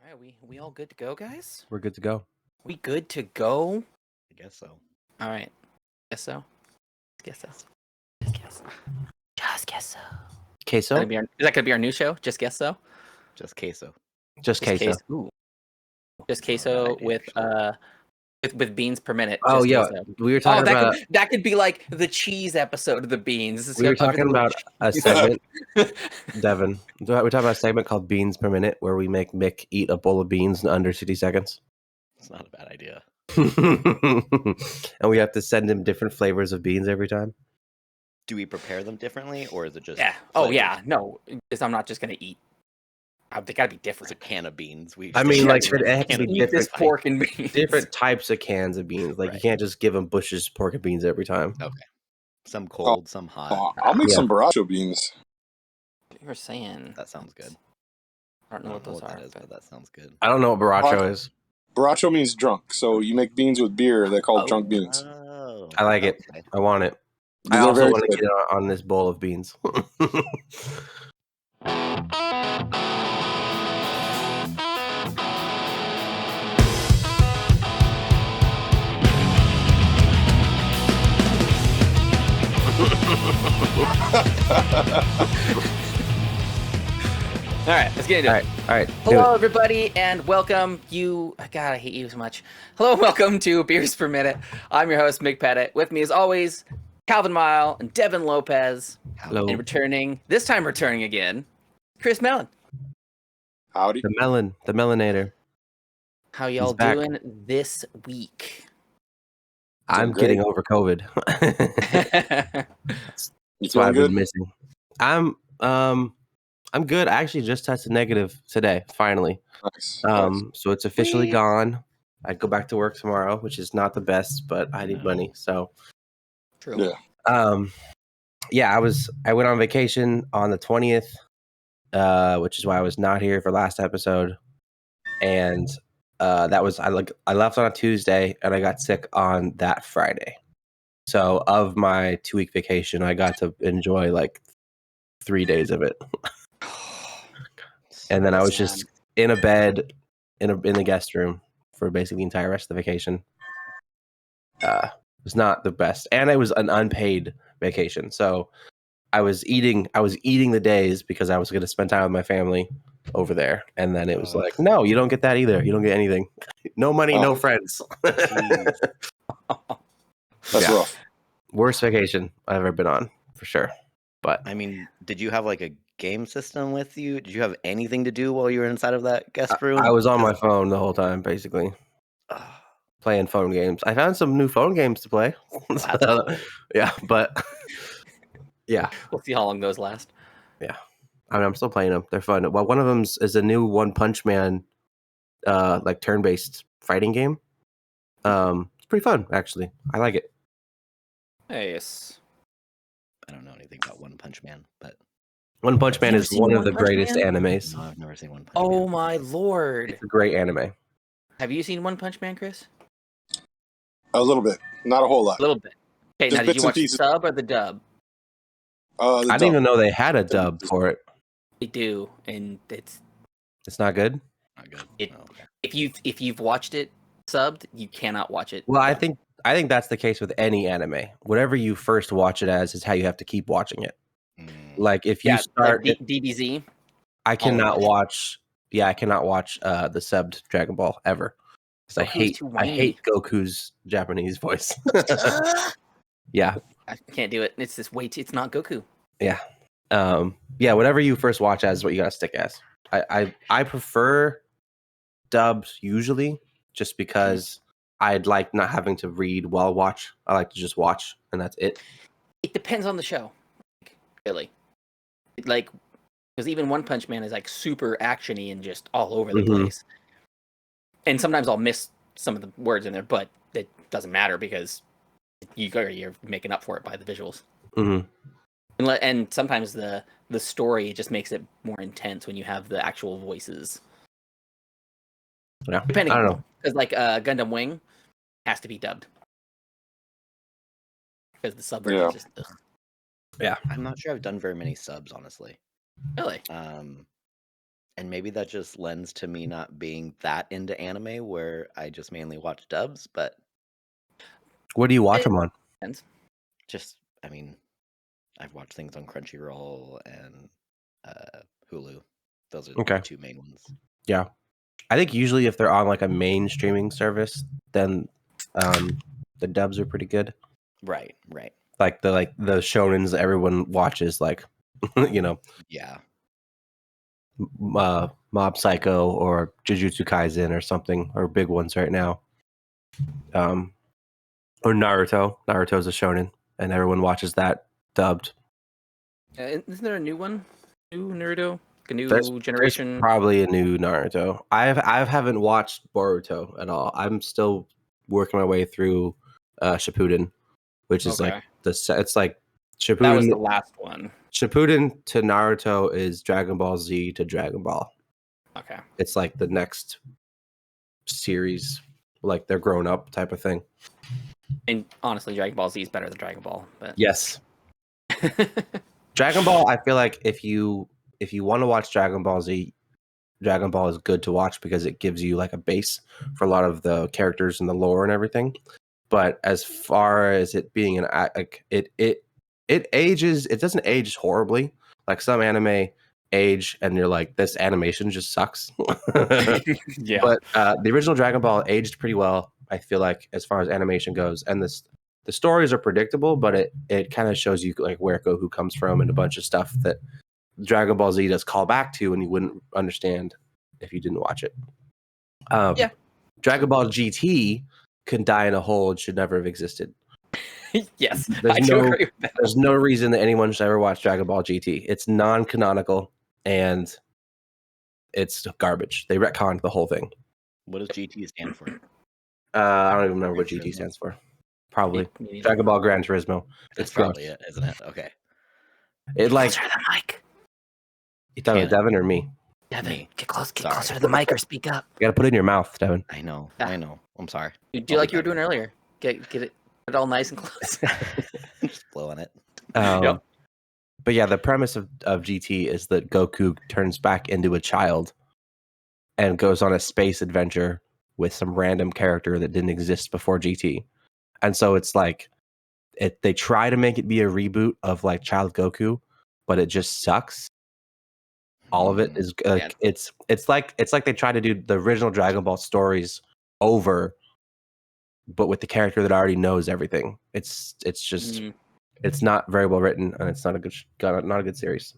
right, we all good to go, guys? We're good to go. We good to go? I guess so. All right. Guess so. Guess so. Just guess so. Just guess so. Queso? Is that gonna be our new show? Just guess so. Just queso. Just queso. Ooh. Just queso with with beans per minute. Oh just yeah, queso. we were talking about that could be like the cheese episode of the beans. we were talking about a segment, Devin. We're talking about a segment called Beans Per Minute, where we make Mick eat a bowl of beans in under 60 seconds. It's not a bad idea. And we have to send him different flavors of beans every time. Do we prepare them differently, or is it just? Yeah. Oh yeah. No, because I'm not just gonna eat. They gotta be different. It's a can of beans. I mean, like it has to be Eat different this pork and beans. different types of cans of beans. Like you can't just give them Bush's pork and beans every time. Okay. Some cold, some hot. I'll make some borracho beans. You were saying That sounds good. I don't know what those are. That is, but that sounds good. I don't know what borracho is. Borracho means drunk. So you make beans with beer. They call it drunk beans. Oh, I like it. okay. I want it. These I are also very want to good. get on this bowl of beans. All right, let's get into it. All right. Hello, everybody, and welcome. God, I hate you so much. Hello, and welcome to Beers Per Minute. I'm your host, Mick Pettit. With me, as always, Calvin Mile and Devin Lopez. Hello. And returning again, Chris Melin. Howdy. The Melinator. How y'all back. doing this week? I'm great. getting over COVID. You That's what feeling I've good? been missing. I'm good. I actually just tested negative today, finally. Nice. So it's officially gone. I go back to work tomorrow, which is not the best, but I need money. So True. Yeah. I went on vacation on the 20th, which is why I was not here for last episode. And I left on a Tuesday and I got sick on that Friday. So of my 2-week vacation, I got to enjoy like 3 days of it. And then I was just in a bed in the guest room for basically the entire rest of the vacation. It was not the best, and it was an unpaid vacation. So I was eating the days because I was going to spend time with my family over there, and then it was like, no, you don't get that either. You don't get anything. No money, no friends. That's rough. Worst vacation I've ever been on for sure. But I mean, did you have like a game system with you? Did you have anything to do while you were inside of that guest room? I was on my phone the whole time, basically. Playing phone games. I found some new phone games to play. Yeah, but yeah. We'll see how long those last. Yeah. I mean, I'm still playing them. They're fun. Well, one of them is a new One Punch Man like turn-based fighting game. It's pretty fun, actually. I like it. Yes. I don't know anything about One Punch Man, but One Punch Man You've is seen one of One the Punch greatest Man? animes. no, I've never seen One Punch Oh Man. my lord. It's a great anime. Have you seen One Punch Man, Chris? A little bit. Not a whole lot. A little bit. Okay, Just now did you bits and watch the pieces. sub or the dub? The I didn't even know they had a dub for it. They do, and it's It's not good? Not good. It- Oh, okay. if you've watched it subbed, you cannot watch it. Well, I dubbed. think that's the case with any anime. Whatever you first watch it as is how you have to keep watching it. Like if you start like DBZ. I cannot watch it. watch. Yeah, I cannot watch the subbed Dragon Ball ever because Goku's too I whiny. hate Goku's Japanese voice. Yeah, I can't do it. It's just it's not Goku. yeah. Whatever you first watch as is what you gotta stick as. I prefer dubbed usually just because I'd like not having to read while watch. I like to just watch and that's it. It depends on the show, really. Like, because even One Punch Man is like super actiony and just all over the Mhm. place. And sometimes I'll miss some of the words in there, but it doesn't matter because you're making up for it by the visuals. Mhm. And sometimes the story just makes it more intense when you have the actual voices. Yeah, Depending, I don't know. because like Gundam Wing has to be dubbed because the sub version is just Yeah, I'm not sure I've done very many subs, honestly. really. And maybe that just lends to me not being that into anime, where I just mainly watch dubs. But What do you watch them on? Depends. just, I mean, I've watched things on Crunchyroll and Hulu. Those are Okay. the two main ones. Yeah, I think usually if they're on like a main streaming service, then the dubs are pretty good. Right. Like the shonens that everyone watches, like you know, Yeah. Mob Psycho or Jujutsu Kaisen or something, or big ones right now. Or Naruto. Naruto's a shonen, and everyone watches that dubbed. Isn't there a new one? New Naruto? A new There's generation? probably a new Naruto. I haven't watched Boruto at all. I'm still working my way through Shippuden, which is like it's like Shippuden. That was the last one. Shippuden to Naruto is Dragon Ball Z to Dragon Ball. Okay. It's like the next series, like they're grown up type of thing. And honestly, Dragon Ball Z is better than Dragon Ball. But Yes. Dragon Ball, I feel like if you want to watch Dragon Ball Z, Dragon Ball is good to watch because it gives you like a base for a lot of the characters and the lore and everything. But as far as it being it ages, it doesn't age horribly. Like some anime age and you're like, this animation just sucks. yeah. But the original Dragon Ball aged pretty well, I feel like, as far as animation goes. And the stories are predictable, but it kind of shows you like where Goku comes from and a bunch of stuff that Dragon Ball Z does call back to, and you wouldn't understand if you didn't watch it. Yeah. Dragon Ball GT can die in a hole and should never have existed. Yes, There's I do agree with that. There's no reason that anyone should ever watch Dragon Ball GT. It's non-canonical and it's garbage. They retconned the whole thing. What does GT stand for? I don't even remember what Gran GT Turismo. stands for. Probably Me neither. Dragon Ball Gran Turismo. That's It's gross. probably it, isn't it? Okay. It like Closer to the mic. you talking about Devin or me? Devin, Me. get closer Sorry. to the mic or speak up. You gotta put it in your mouth, Devin. I know. Ah. I know. I'm sorry. Do I'll like be you were better. doing earlier. Get it all nice and close. Just blow on it. Yep. But yeah, the premise of GT is that Goku turns back into a child and goes on a space adventure with some random character that didn't exist before GT. And so it's like they try to make it be a reboot of like Child Goku, but it just sucks. All of it is like it's like they try to do the original Dragon Ball stories over, but with the character that already knows everything. It's just it's not very well written, and it's not a good series.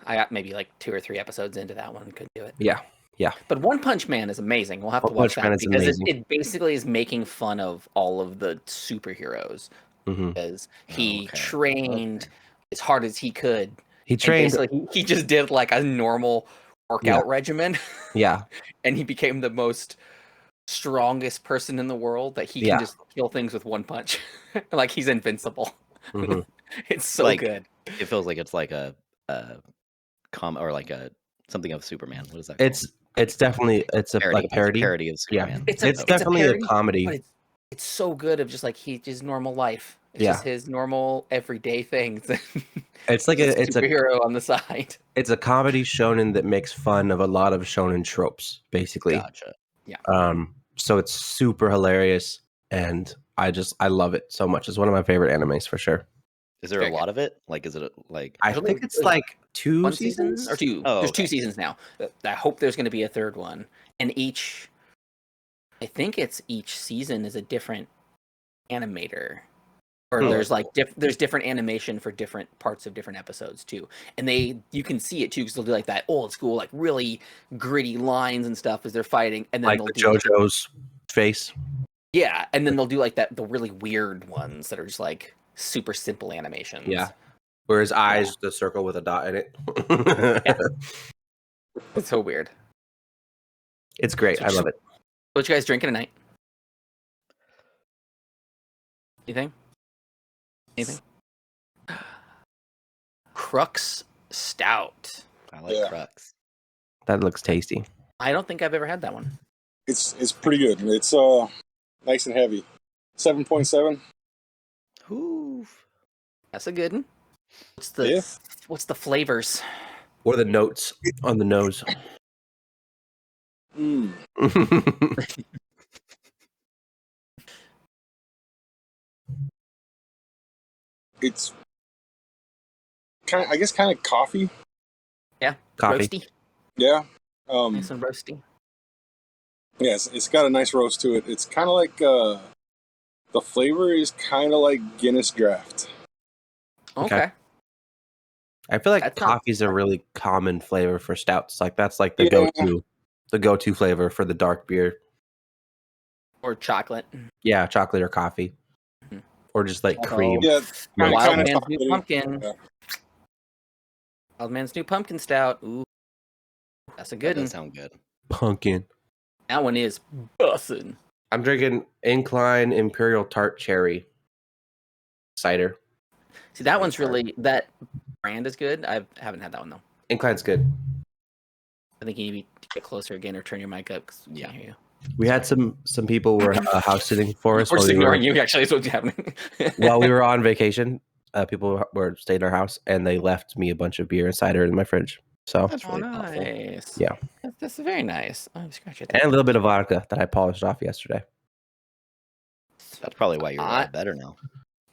I got maybe like 2 or 3 episodes into that one. Couldn't do it. Yeah. But One Punch Man is amazing. We'll have to watch that because it basically is making fun of all of the superheroes because he trained as hard as he could. He trained. He just did like a normal workout regimen. Yeah. And he became the most strongest person in the world that he can just kill things with one punch. Like he's invincible. It's so like, good. It feels like it's like a or like a something of Superman. What is that? It's definitely like a parody. It's a parody of Superman. Yeah. It's definitely a comedy. But it's so good of just like his normal life. It's just his normal everyday things. It's like it's a superhero on the side. It's a comedy shonen that makes fun of a lot of shonen tropes, basically. Gotcha. Yeah. So it's super hilarious, and I love it so much. It's one of my favorite animes for sure. Is there a lot of it? Like, is it like? I think it's like 2 one seasons or 2. Oh, there's 2 seasons now. I hope there's going to be a 3rd one, and I think it's each season is a different animator, or there's like there's different animation for different parts of different episodes too, and you can see it too because they'll do like that old school like really gritty lines and stuff as they're fighting, and then like they'll the do JoJo's face. Yeah, and then they'll do like the really weird ones that are just like super simple animations. Yeah, where his eyes the circle with a dot in it. It's so weird. It's great. I love it. What you guys drinking tonight? Anything? Crux Stout. I like Crux. That looks tasty. I don't think I've ever had that one. It's pretty good. It's nice and heavy. 7.7. Oof. That's a good one. What's the flavors? What are the notes on the nose? Mm. It's kind of, I guess, kind of coffee. Yeah, Coffee. roasty, Yeah. nice and roasty. Yeah, it's got a nice roast to it. It's kind of like the flavor is kind of like Guinness Draft. Okay. I feel like That sounds- coffee is a really common flavor for stouts. Like that's like the Yeah. go-to flavor for the dark beer. Or chocolate. Yeah, chocolate or coffee, Mhm. or just like Although- cream. Yeah, Really Wild kinda Man's New chocolatey. Pumpkin. Yeah. Wild Man's New Pumpkin Stout. Ooh, that's a That good one. does sound good. Pumpkin. That one is bussin'. I'm drinking Incline Imperial Tart Cherry cider. See, that one's really, that brand is good. I haven't had that one though. Incline's good. I think you need to get closer again or turn your mic up. 'Cause we can't hear you. We had some people were house sitting for us We're while just we were ignoring you. Actually, is what's happening. while we were on vacation. People were staying in our house and they left me a bunch of beer and cider in my fridge. So That's really thoughtful. nice. Yeah. That's very nice. Oh, scratch it. and a little bit of vodka that I polished off yesterday. That's probably why you're I- better now.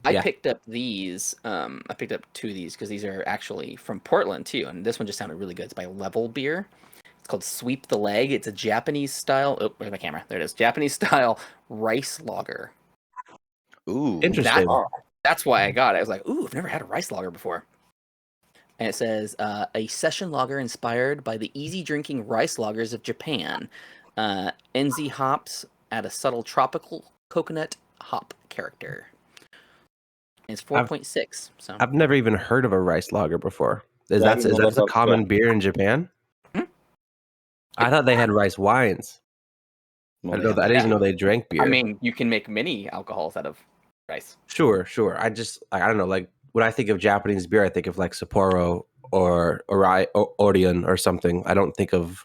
I Yeah. picked up these. I picked up 2 of these because these are actually from Portland too, and this one just sounded really good. It's by Level Beer. It's called Sweep the Leg. It's a Japanese style. Oh, where's my camera? There it is. Japanese style rice lager. Ooh, Interesting. That's why I got it. I was like, ooh, I've never had a rice lager before. And it says a session lager inspired by the easy drinking rice lagers of Japan. NZ hops add a subtle tropical coconut hop character. And it's 4.6. So I've never even heard of a rice lager before. Yeah, I Is didn't know that a that. common beer in Japan? Hmm? I thought they had rice wines. well, I they didn't have even that. know they drank beer. I mean, you can make many alcohols out of rice. Sure. I don't know. Like when I think of Japanese beer, I think of like Sapporo or Orion or something. I don't think of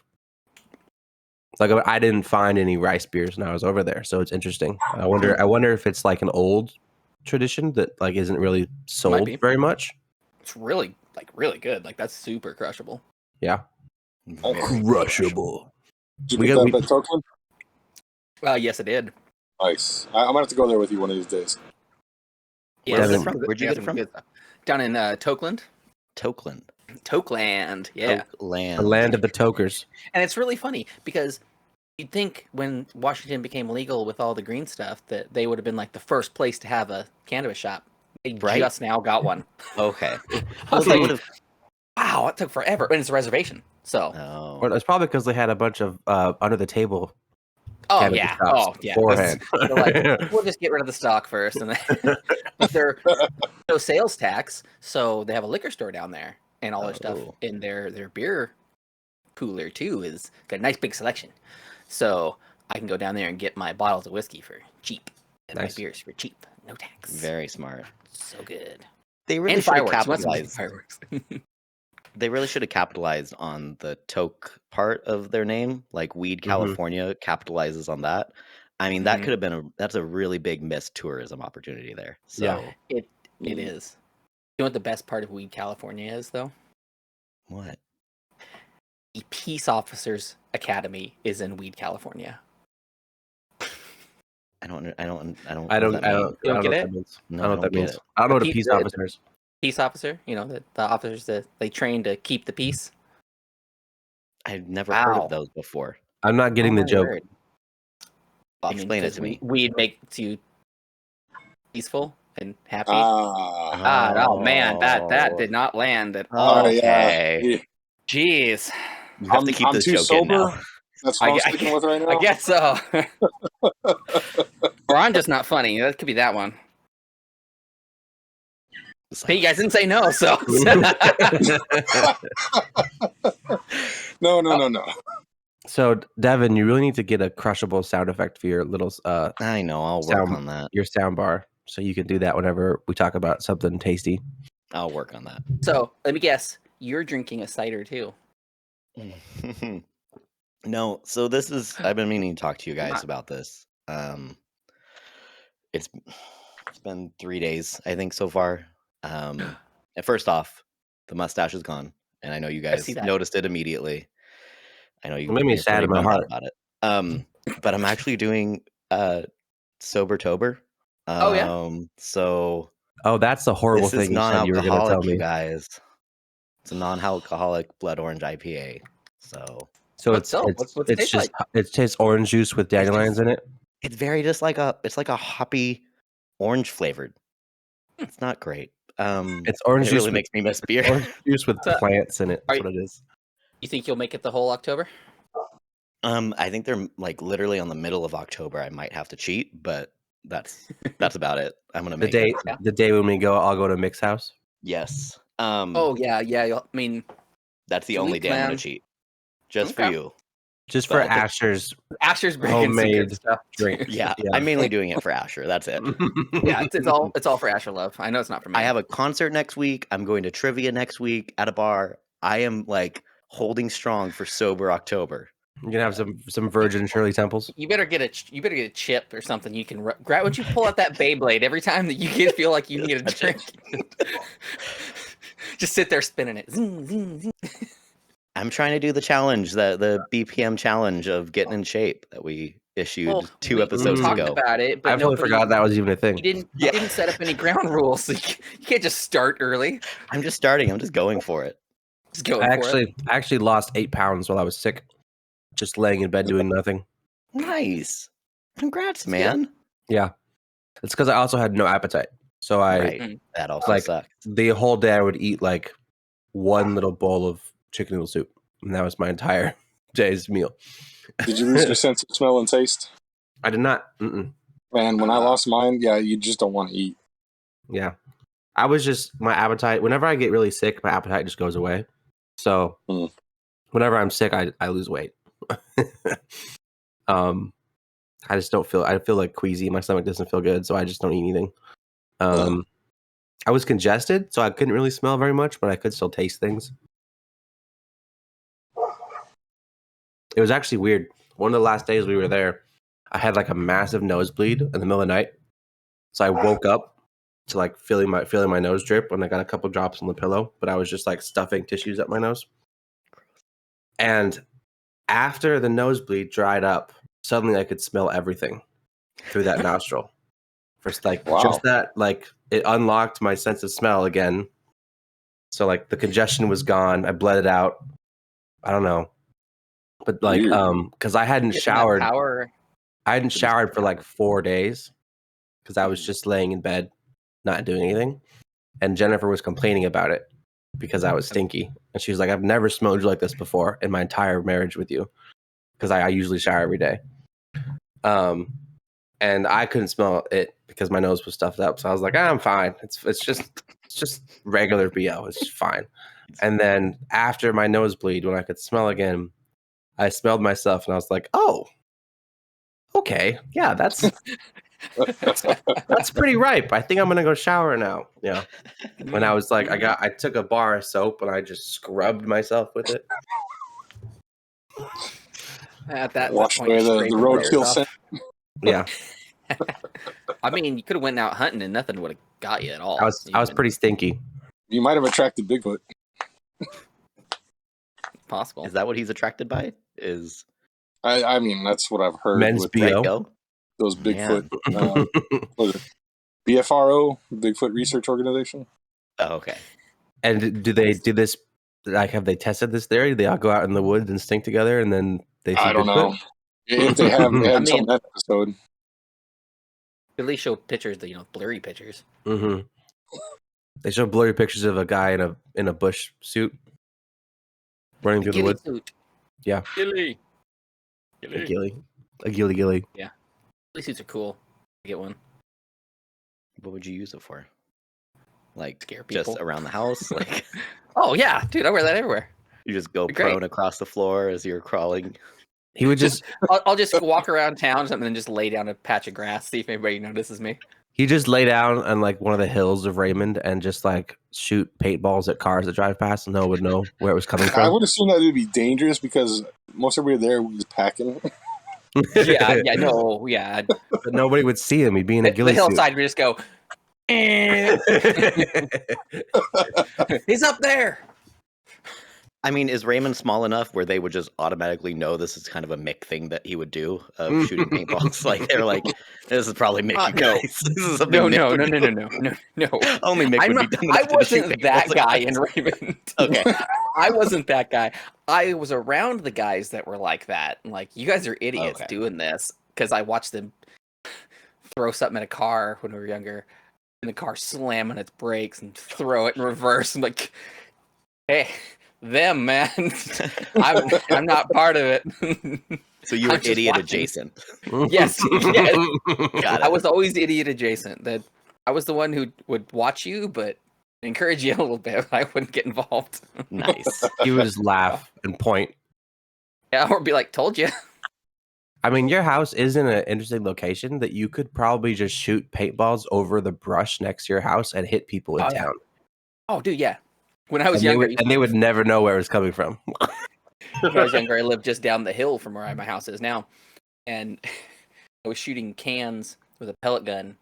like I didn't find any rice beers when I was over there, so it's interesting. I wonder if it's like an old tradition that like isn't really sold be. very much. It's really good. Like that's super crushable. Yeah, Very crushable. Did you We pick got- that up at Token? Yes, I did. Nice. I'm gonna have to go there with you one of these days. Yeah, Where's that's it from? Where'd you they got get it some from? good stuff. Down in Tokeland. Tokeland. Tokeland. Yeah. Tokeland. the land of the tokers. And it's really funny because you'd think when Washington became legal with all the green stuff that they would have been like the first place to have a cannabis shop. They Right? just now got one. Okay. I Well, was they like, would have. wow, it took forever. And it's a reservation. So, Oh. Well, it's probably because they had a bunch of under the table. oh cannabis yeah. shops Oh yeah. beforehand. They're like, we'll just get rid of the stock first. And then, but they're no sales tax. So they have a liquor store down there and all their stuff Oh. in their beer cooler too is got a nice big selection. So I can go down there and get my bottles of whiskey for cheap and Nice. my beers for cheap. No tax. Very smart. So good. They really And should have fireworks. Lots of capitalized. fireworks. They really should have capitalized on the toke part of their name, like Weed Mhm. California capitalizes on that. I mean, that Mhm. could have been that's a really big missed tourism opportunity there. So Yeah. It is. You know what the best part of Weed California is though? what? The Peace Officers Academy is in Weed, California. I don't know what You that don't means. get know what it? that means. No, I don't know I what don't that get means. it. I don't know what a The peace peace- officer is. Peace officer, you know, the officers that they train to keep the peace. I've never heard Wow. of those before. I'm not getting Oh the my joke. word. I mean, Explain it 'cause to me. Weed makes you peaceful and happy. Ah. Oh man, that did not land at Oh, all. okay. Yeah. Jeez. You have to keep I'm this too joke in now. sober. That's what I'm sticking with right now. I guess so. Or I'm just not funny. That could be that one. But you guys didn't say no, so No. So, Devin, you really need to get a crushable sound effect for your little I know. I'll work Sound- on that. your sound bar, so you can do that whenever we talk about something tasty. I'll work on that. So let me guess. You're drinking a cider too. No, so this is I've been meaning to talk to you guys Not- about this. It's been 3 days, I think, so far. And first off, the mustache is gone, and I know you guys see that. noticed it immediately. I know you It made me you're sad pretty in my bummed out heart. about it. But I'm actually doing Sober-Tober. Oh, yeah? So Oh, that's the horrible this is thing you said you were going to tell non-alcoholic, you me. guys. It's a non-alcoholic blood orange IPA. So So What's it it's taste just like? it tastes orange juice with dandelions in it. it's very just like a hoppy orange flavored. It's not great. It's orange It juice really with makes me miss beer. orange juice with So, plants in it. That's are- what it is. You think you'll make it the whole October? I think they're like literally on the middle of October. I might have to cheat, but that's about it. I'm gonna The make day it. Yeah. the day when we go, I'll go to Mick's house. Yes. Oh, yeah. I mean, That's the 2 only weeks, day I'm gonna man. cheat. Just for Okay. you. Just for But- Asher's Asher's bringing some homemade good stuff. drink. Yeah, Yeah. I'm mainly doing it for Asher. That's it. Yeah, it's all for Asher love. I know it's not for me. I have a concert next week. I'm going to trivia next week at a bar. I am like holding strong for Sober October. You're gonna have some Virgin Shirley Temples. You better get a chip or something. You can grab. Would you pull out that Beyblade every time that you feel like you need a drink? Just sit there spinning it. Zing, zing, zing. I'm trying to do the challenge, the BPM challenge of getting in shape that we issued Well, 2 we episodes talked ago. about it, but I totally forgot that was even a thing. You didn't set up any ground rules. So you can't just start early. I'm just starting. I'm just going for it. Just go I for it. actually lost 8 pounds while I was sick, just laying in bed doing nothing. Nice. Congrats, man. Yeah, it's because I also had no appetite. So Right. That also like sucks. the whole day I would eat like one little bowl of chicken noodle soup, and that was my entire day's meal. Did you lose your sense of smell and taste? I did not. Mm-mm. Man, when I lost mine, yeah, you just don't want to eat. Yeah, I was just my appetite. Whenever I get really sick, my appetite just goes away. So whenever I'm sick, I lose weight. I just don't feel. I feel like queasy. My stomach doesn't feel good, so I just don't eat anything. I was congested, so I couldn't really smell very much, but I could still taste things. It was actually weird. One of the last days we were there, I had like a massive nosebleed in the middle of the night. So I woke up to like feeling my nose drip, and I got a couple drops on the pillow, but I was just like stuffing tissues up my nose. And after the nosebleed dried up, suddenly I could smell everything through that nostril. First, like just that, like it unlocked my sense of smell again. So like the congestion was gone. I bled it out. I don't know. But like, because I hadn't showered. I hadn't showered for like 4 days because I was just laying in bed, not doing anything. And Jennifer was complaining about it because I was stinky. And she was like, I've never smelled you like this before in my entire marriage with you. Because I usually shower every day. And I couldn't smell it because my nose was stuffed up. So I was like, I'm fine. It's just regular BO. It's fine. And then after my nosebleed, when I could smell again, I smelled myself and I was like, oh, okay. Yeah, that's pretty ripe. I think I'm gonna go shower now. Yeah. When I was like, I took a bar of soap and I just scrubbed myself with it. At that Wash point, away the scrape roadkill off. scent. Yeah. I mean, you could have went out hunting and nothing would have got you at all. I was pretty stinky. You might have attracted Bigfoot. possible. Is that what he's attracted by? I mean, that's what I've heard. Men's with BO. those Bigfoot. What is it? BFRO, Bigfoot Research Organization. Oh, okay. And do they do this? Like, have they tested this theory? Do they all go out in the woods and stink together, and then they? See I don't know. Bigfoot? If they have, they had some that episode. At least show pictures, blurry pictures. Mm-hmm. They show blurry pictures of a guy in a bush suit running through the woods. Suit. Yeah. Ghillie. A ghillie. Yeah. Ghillie suits are cool. Get one. What would you use it for? Like Scare people. just around the house? Like Oh yeah, dude, I wear that everywhere. you just go Great. prone across the floor as you're crawling. He would just I'll just walk around town and then just lay down a patch of grass, see if anybody notices me. he just lay down on like one of the hills of Raymond and just like shoot paintballs at cars that drive past, and no one would know where it was coming I from. would assume that it would be dangerous because most everybody there was packing. Yeah. But nobody would see him. He'd be in a The ghillie suit. hillside would just go, "Eh." He's up there. I mean, is Raymond small enough where they would just automatically know this is kind of a Mick thing that he would do of shooting paintballs? Like they're like, this is probably Mick, you No. guys. This is something No, Mick no, would no, do. no, no, no, no, no. Only Mick I'm would be not, dumb I enough to shoot wasn't that paintballs, guy guys. in Raymond. Okay. I wasn't that guy. I was around the guys that were like that. Like, you guys are idiots Okay. doing this. Because I watched them throw something at a car when we were younger. And the car slam on its brakes and throw it in reverse. I'm like, hey, them, man. I'm not part of it. So you were I'm just idiot watching. adjacent. Yes, yes. Got it. I was always idiot adjacent. That I was the one who would watch you, but encourage you a little bit. I wouldn't get involved. Nice. You would just laugh and point. Yeah, or be like, "Told you." I mean, your house is in an interesting location that you could probably just shoot paintballs over the brush next to your house and hit people in Oh, yeah. town. Oh, dude, yeah. When I was And younger, they would never know where it was coming from. when I was younger, I lived just down the hill from where my house is now, and I was shooting cans with a pellet gun.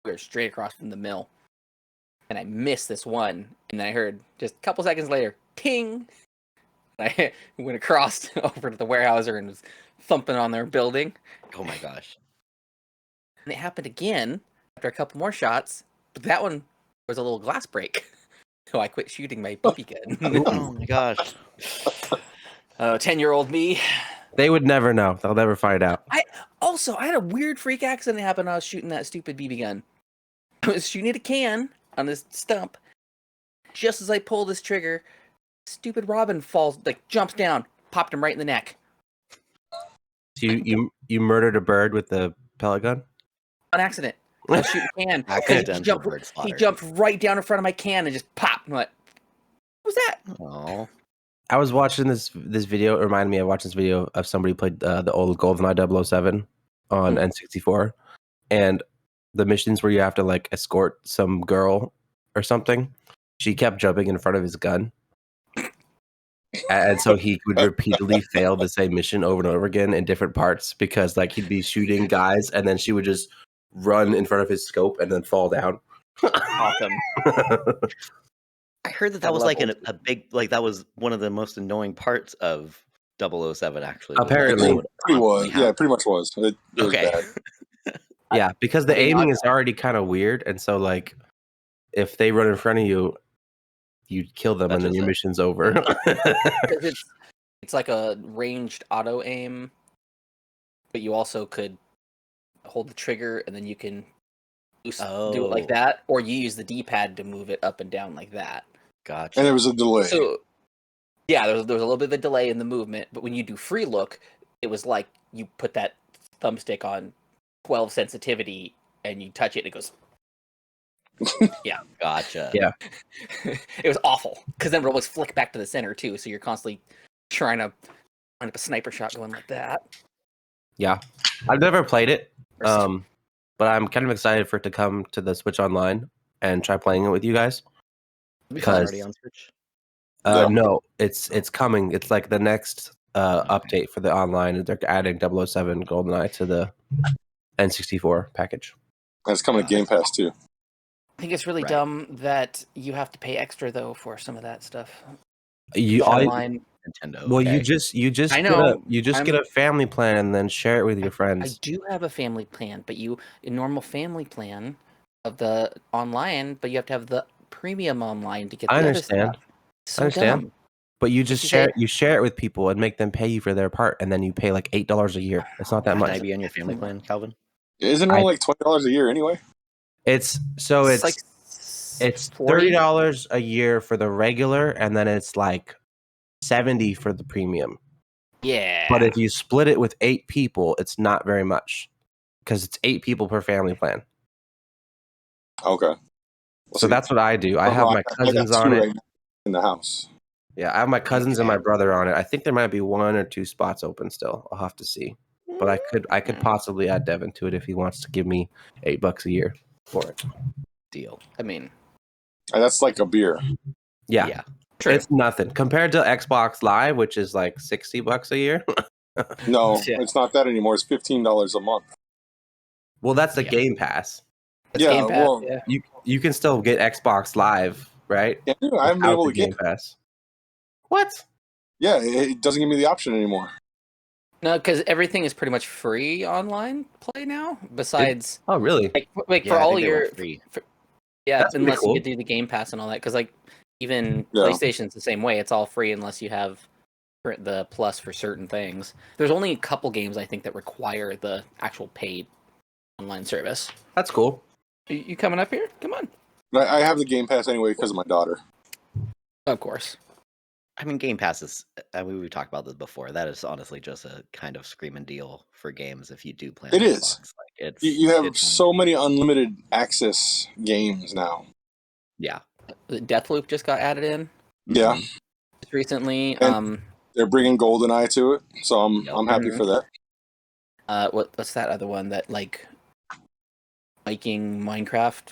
We were straight across from the mill, and I missed this one, and then I heard just a couple seconds later, ting. And I went across over to the Weyerhaeuser and was thumping on their building. Oh my gosh. And it happened again after a couple more shots, but that one was a little glass break. So I quit shooting my BB gun. Oh my gosh. 10-year-old me. They would never know. They'll never find out. I had a weird freak accident happen when I was shooting that stupid BB gun. I was shooting at a can on this stump. Just as I pull this trigger, stupid Robin falls, like jumps down, popped him right in the neck. So you murdered a bird with the pellet gun? On accident. I was shooting a can. Accidental bird slaughter. He jumped right down in front of my can and just popped. I'm like, what was that? Oh. I was watching this video. It reminded me of watching this video of somebody played the old GoldenEye 007 on N64, and the missions where you have to like escort some girl or something. She kept jumping in front of his gun, and so he would repeatedly fail the same mission over and over again in different parts because like he'd be shooting guys, and then she would just run in front of his scope and then fall down. Awesome. I heard that was like a big, like that was one of the most annoying parts of 007 actually. Apparently. It Pretty was. Yeah, it pretty much was. It was Okay. bad. Yeah, because the aiming is already kind of weird, and so like if they run in front of you, you kill them, That's and then just your it. mission's over. 'Cause it's like a ranged auto aim, but you also could hold the trigger and then you can do it like Oh. that, or you use the D-pad to move it up and down like that. Gotcha. And there was a delay. So, yeah, there was a little bit of a delay in the movement, but when you do free look, it was like you put that thumbstick on 12 sensitivity and you touch it and it goes. Gotcha. Yeah. It was awful because then it would always flick back to the center too, so you're constantly trying to find up a sniper shot going like that. Yeah, I've never played it, but I'm kind of excited for it to come to the Switch Online and try playing it with you guys. Because Already on Switch? Yeah. no, it's coming. It's like the next update for the online. They're adding 007 GoldenEye to the N64 package. And it's coming to Game Pass too. I think it's really Right. dumb that you have to pay extra though for some of that stuff. You Online. Nintendo. well, okay. you just I get know. get a family plan and then share it with your I friends. do have a family plan, but a normal family plan of the online, but you have to have the premium online to get the I other understand. stuff. So understand. dumb. But you just you share say- you share it with people and make them pay you for their part, and then you pay like $8 a year. It's not that Can much. I be on your family plan, Calvin? Isn't it only like $20 a year anyway? It's like it's 40? $30 a year for the regular, and then it's like $70 for the premium. Yeah. But if you split it with 8 people, it's not very much because it's 8 people per family plan. Okay. Well, So see, that's what I do. I well, have no, my I got cousins 2 on it. right now in the house. Yeah, I have my cousins and my brother on it. I think there might be 1 or 2 spots open still. I'll have to see. But I could possibly add Devin to it if he wants to give me $8 a year for it. Deal. I mean, And that's like a beer. Yeah. true. It's nothing compared to Xbox Live, which is like $60 a year. No, Yeah. it's not that anymore. It's $15 a month. Well, that's the Yeah. Game Pass. It's yeah, Game Pass, well- yeah. You can still get Xbox Live, right? Yeah, I haven't been Without able the to get Game Pass. What? Yeah, it doesn't give me the option anymore. No, because everything is pretty much free online play now. Besides, Oh, really? like Yeah, for I all think they your, went free. yeah, That's pretty unless cool. you do the Game Pass and all that. Because like even Yeah. PlayStation's the same way. It's all free unless you have the plus for certain things. There's only a couple games I think that require the actual paid online service. That's cool. You coming up here? Come on. But I have the Game Pass anyway because of my daughter. Of course. I mean, Game Pass is. I mean, we've talked about this before. That is honestly just a kind of screaming deal for games if you do play on It is. Xbox. Like it's You have it's, so many unlimited access games now. yeah. Deathloop just got added in Yeah, Mhm. just recently. And- they're bringing GoldenEye to it, so I'm happy Mhm. for that. What's that other one that like Viking Minecraft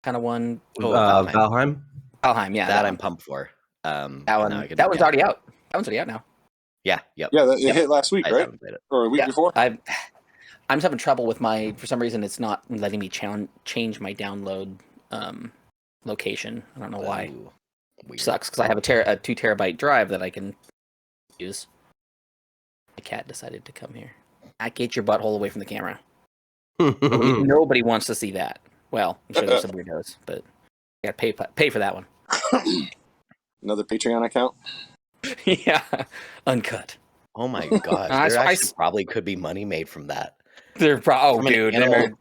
kind of one? Oh, Valheim. Valheim. Valheim, yeah, that that I'm one. pumped for. That and one. now I can- That one's yeah. already out. That one's already out now. Yeah. Yep. Yeah, it Yep. hit last week, I right? haven't played it. Or a week Yeah, before? I'm just having trouble with my. For some reason, it's not letting me change my download location. I don't know why. Ooh, weird. Sucks because I have a 2 terabyte drive that I can use. My cat decided to come here. Get your butthole away from the camera. Nobody wants to see that. Well, I'm sure there's some weirdos, but you gotta pay for that one. Another Patreon account? Yeah, uncut. Oh my gosh, I there s- I actually s- probably could be money made from that. They're From an dude, animal,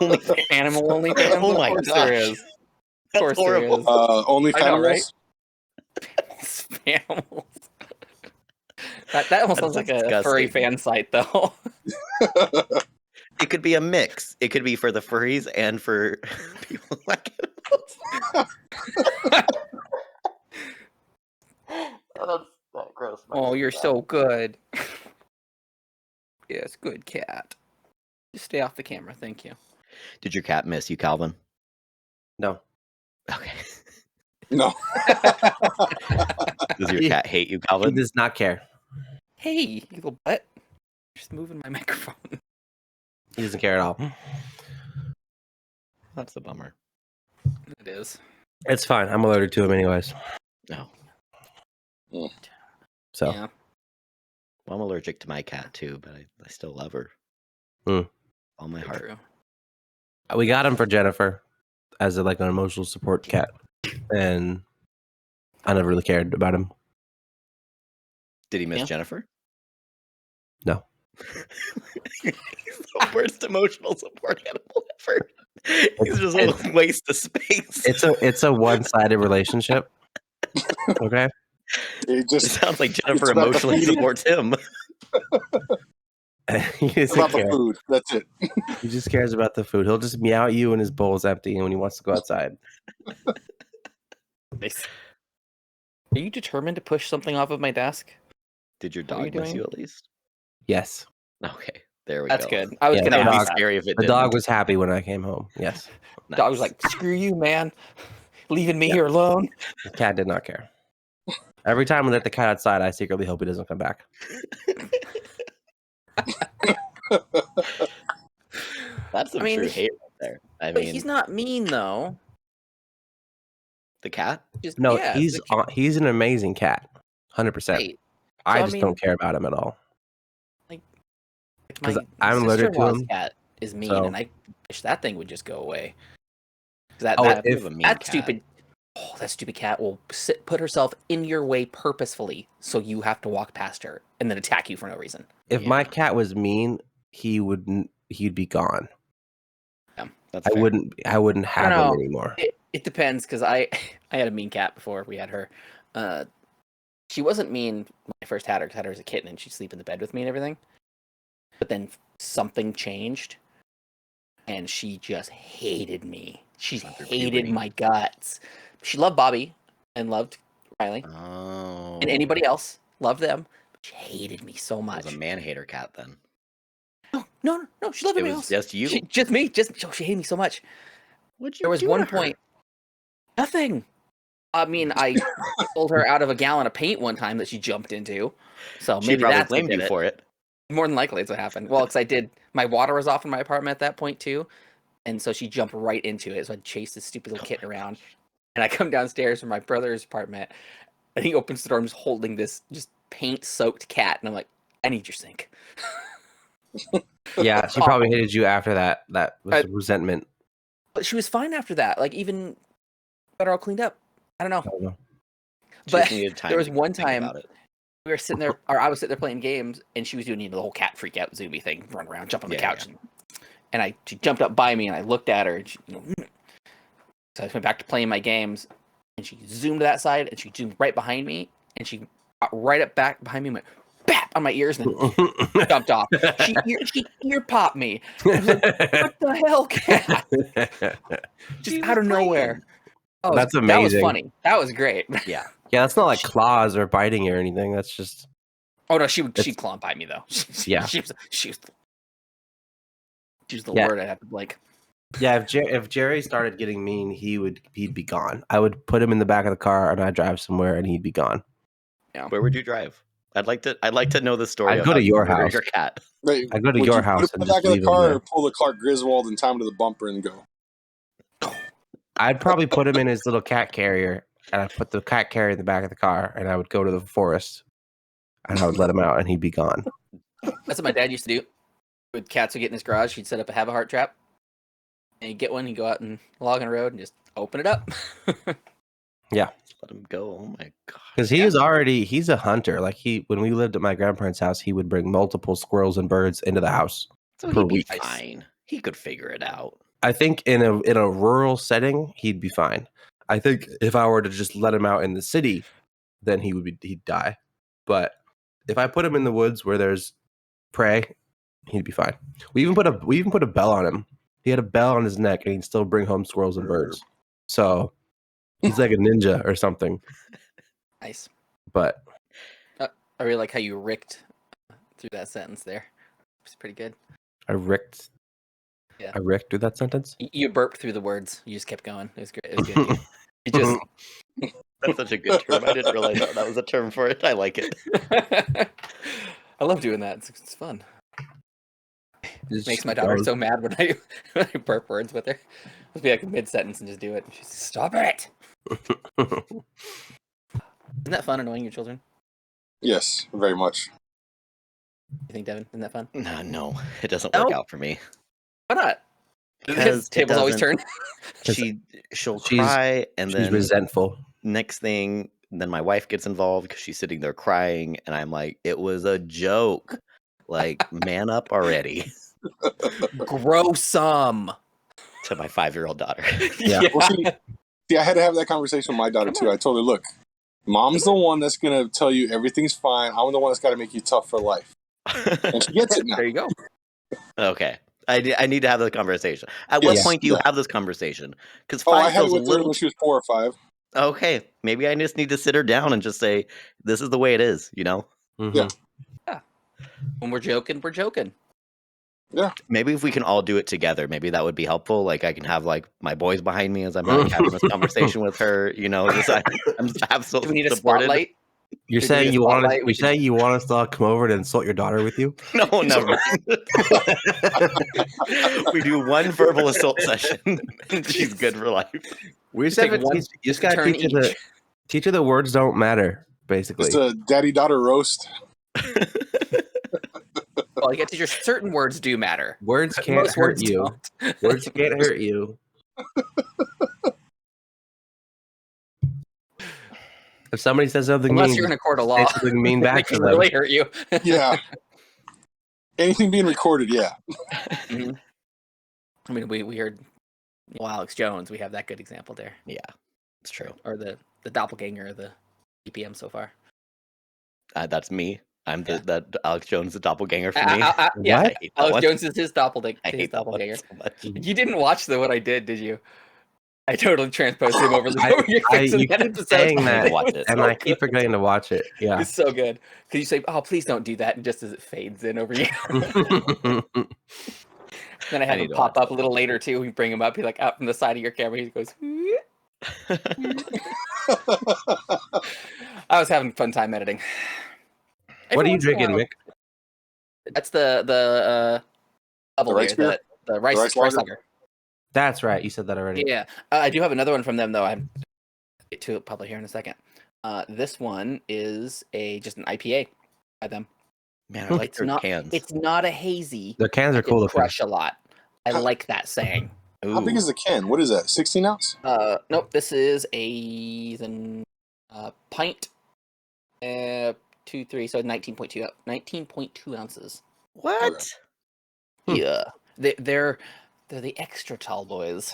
only they're animal only fans. Oh Of my course gosh. there is. Of That's course there horrible. is. Only I know, Fanimals? right? Animals. That almost That's sounds like a furry disgusting. fan site, though. It could be a mix. It could be for the furries and for people like animals. That's that gross. Oh, you're so good. Yes, good cat. Just stay off the camera, thank you. Did your cat miss you, Calvin? No. Okay. No. Does your He- cat hate you, He Calvin? does not care. Hey, you little butt. Just moving my microphone. He doesn't care at all. That's a bummer. It is. It's fine. I'm allergic to him anyways. No. So Yeah. Well, I'm allergic to my cat too, but I still love her. All my heart. True. we got him for Jennifer as like an emotional support cat, and I never really cared about him. Did he miss Yeah. Jennifer? No. He's the worst emotional support animal ever. He's just a waste of space. It's a one-sided relationship. Okay. It It just sounds like Jennifer it's about the emotionally feeding. supports him. He it's doesn't about the care. food. That's it. He just cares about the food. He'll just meow at you when his bowl's empty and when he wants to go outside. Nice. Are you determined to push something off of my desk? Did your What are you dog miss doing? you at least? Yes. Okay, there we That's go. good. I was Yeah, gonna That would be ask. scary if it The didn't. dog was happy when I came home. Yes. The dog was Nice. like, "Screw you, man, leaving me Yeah. here alone." The cat did not care. Every time we let the cat outside, I secretly hope he doesn't come back. That's some I mean, true hate right there. I But mean, he's not mean though. the cat. Just, No, yeah, he's an amazing cat. 100%. right. I So, I just mean- don't care about him at all. My 'Cause I'm allergic to sister-in-law's him, cat is mean, so- and I wish that thing would just go away. 'Cause That, Oh, that, You have a mean that cat. stupid, that stupid cat will put herself in your way purposefully, so you have to walk past her and then attack you for no reason. If my Yeah. cat was mean, he'd be gone. That's I fair. wouldn't have him know. anymore. It depends, because I had a mean cat before we had her. She wasn't mean when I first had her, because I had her as a kitten, and she'd sleep in the bed with me and everything. But then something changed, and she just hated me. She Went through hated puberty. my guts. She loved Bobby and loved Riley Oh, and anybody else. Loved them. But she hated me so it much. was a man hater cat then. No. She loved It everybody was else. just you. Just me. She hated me so much. What'd you There was do one to her? point. Nothing. I mean, I pulled her out of a gallon of paint one time that she jumped into. So She maybe probably that's what blamed did you it. for it. More than likely, it's what happened. Well, because my water was off in my apartment at that point too, and so she jumped right into it. So I chased this stupid little kitten around, and I come downstairs from my brother's apartment, And he opens the door and is holding this just paint-soaked cat. And I'm like, I need your sink. Yeah, she probably hated you after that. That was resentment. But she was fine after that. Like, even got her all cleaned up. I don't know. I don't know. But Time there was to one think time about it. we were sitting there, or I was sitting there playing games, and she was doing the whole cat freak out zoomy thing, run around, jump on the couch. And she jumped up by me, and I looked at her, and she, so I went back to playing my games, and she zoomed to that side, and she zoomed right behind me, and she got right up back behind me and went bap on my ears, and then jumped off. She ear popped me. I was like, what the hell, cat? Just out of nowhere. Oh, that's amazing. That was funny. That was great. Yeah. Yeah, that's not like claws or biting you or anything. That's just. Oh no, she'd claw and bite me though. Yeah. She was the word I'd have to like. Yeah, if Jerry started getting mean, he'd be gone. I would put him in the back of the car and I'd drive somewhere and he'd be gone. Yeah. Where would you drive? I'd like to know the story. I'd go to your house. Your cat. Wait, I'd go to your house and put it just back of leave the him car there. or pull the Clark Griswold and tie him to the bumper and go. I'd probably put him in his little cat carrier and I'd put the cat carrier in the back of the car and I would go to the forest and I would let him out and he'd be gone. That's what my dad used to do. When cats would get in his garage, he'd set up a have a heart trap. And he'd get one, he'd go out and log on the road and just open it up. Yeah. Let him go. Oh my god. Because he's a hunter. Like when we lived at my grandparents' house, he would bring multiple squirrels and birds into the house So per he'd be week. fine. He could figure it out. I think in a rural setting, he'd be fine. I think if I were to just let him out in the city, then he'd die. But if I put him in the woods where there's prey, he'd be fine. We even put a bell on him. He had a bell on his neck, and he'd still bring home squirrels and birds. So he's like a ninja or something. Nice. But I really like how you ricked through that sentence there. It's pretty good. I ricked through that sentence. You burped through the words. You just kept going. It was great. It was good. You just. That's such a good term. I didn't realize that was a term for it. I like it. I love doing that. It's fun. It makes my daughter so mad when I burp words with her. I'll be like mid sentence and just do it. And she's like, stop it. Isn't that fun annoying your children? Yes, very much. You think, Devin? Isn't that fun? No, it doesn't work out for me. Why not? Because tables always turn. She'll cry and she's then resentful. Next thing, then my wife gets involved because she's sitting there crying, and I'm like, it was a joke. Like, man up already. Grow some. To my 5-year-old daughter. Yeah. Well, see, I had to have that conversation with my daughter too. I told her, look, mom's the one that's gonna tell you everything's fine. I'm the one that's got to make you tough for life. And she gets it now. There you go. Okay. I need to have this conversation. At what point do you have this conversation? Because 5 I had it feels a with her little. when she was 4 or 5. Okay, maybe I just need to sit her down and just say, "This is the way it is," you know. Mm-hmm. Yeah. When we're joking, we're joking. Yeah. Maybe if we can all do it together, maybe that would be helpful. Like I can have like my boys behind me as I'm like, having this conversation with her. You know, just I'm absolutely. Do we need a supported. spotlight? You're saying you want us to all come over to insult your daughter with you? No, never. We do one verbal assault session, and she's good for life. We just gotta teach her the words don't matter. Basically, it's a daddy-daughter roast. Well, you get to just certain words do matter. Words can't hurt you. Words can't hurt you. If somebody says something unless mean, you're in a court of law, something mean back to can them. really hurt you. Yeah. Anything being recorded, yeah. Mm-hmm. I mean, we heard Alex Jones. We have that good example there. Yeah, it's true. Or the doppelganger of the EPM so far. That's me. I'm that Alex Jones, the doppelganger for me. Yeah, Alex Alex Jones is his doppelganger. I hate doppelganger so much. You didn't watch what I did you? I totally transposed him over your face in you that keep episode. saying that, watch it. and I keep forgetting to watch it. Yeah, It's so good. Because you say, "Oh, please don't do that," and just as it fades in over you. Then I have him pop up a little later too. We bring him up. He's like out from the side of your camera. He goes. I was having a fun time editing. What are you drinking, Mick? That's the rice beer? the rice lager. That's right. You said that already. Yeah, I do have another one from them though. I'm get to it probably here in a second. This one is just an IPA by them. Man, I like It's their not. cans. It's not a hazy. Their cans are I cool did looking. crush a lot. I like that saying. How big Ooh. is the can? What is that? 16 ounce? Nope. This is a pint. 2, 3, so 19.2 ounces. What? Hmm. Yeah, they're the extra tall boys.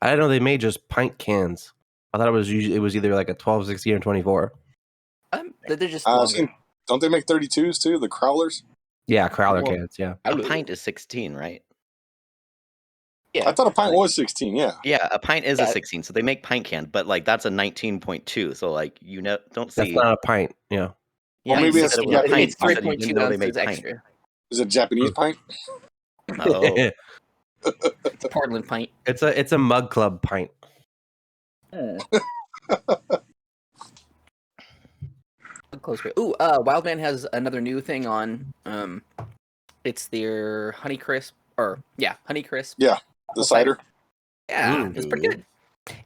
I didn't know they made just pint cans. I thought it was either like a 12, 16, or 24. They're just I've longer. seen, don't they make 32s too? The Crowlers? Yeah, Crowler Well, cans. Yeah. A pint is 16, right? Yeah, I thought a pint was 16, yeah. Yeah, a pint is Yeah. a 16, so they make pint can, but like that's a 19.2, so like don't That's see. not a pint. Yeah. Yeah, Well, maybe you it's said it was a Japanese pint. it's You said you 3.2 didn't know they made ounces pint. extra. Is it a Japanese pint? Oh, It's a Portland pint. It's a mug club pint. Close. Ooh, Wildman has another new thing on. It's their Honey Crisp, Honey Crisp. Yeah, the cider. Yeah, Ooh. it's pretty good.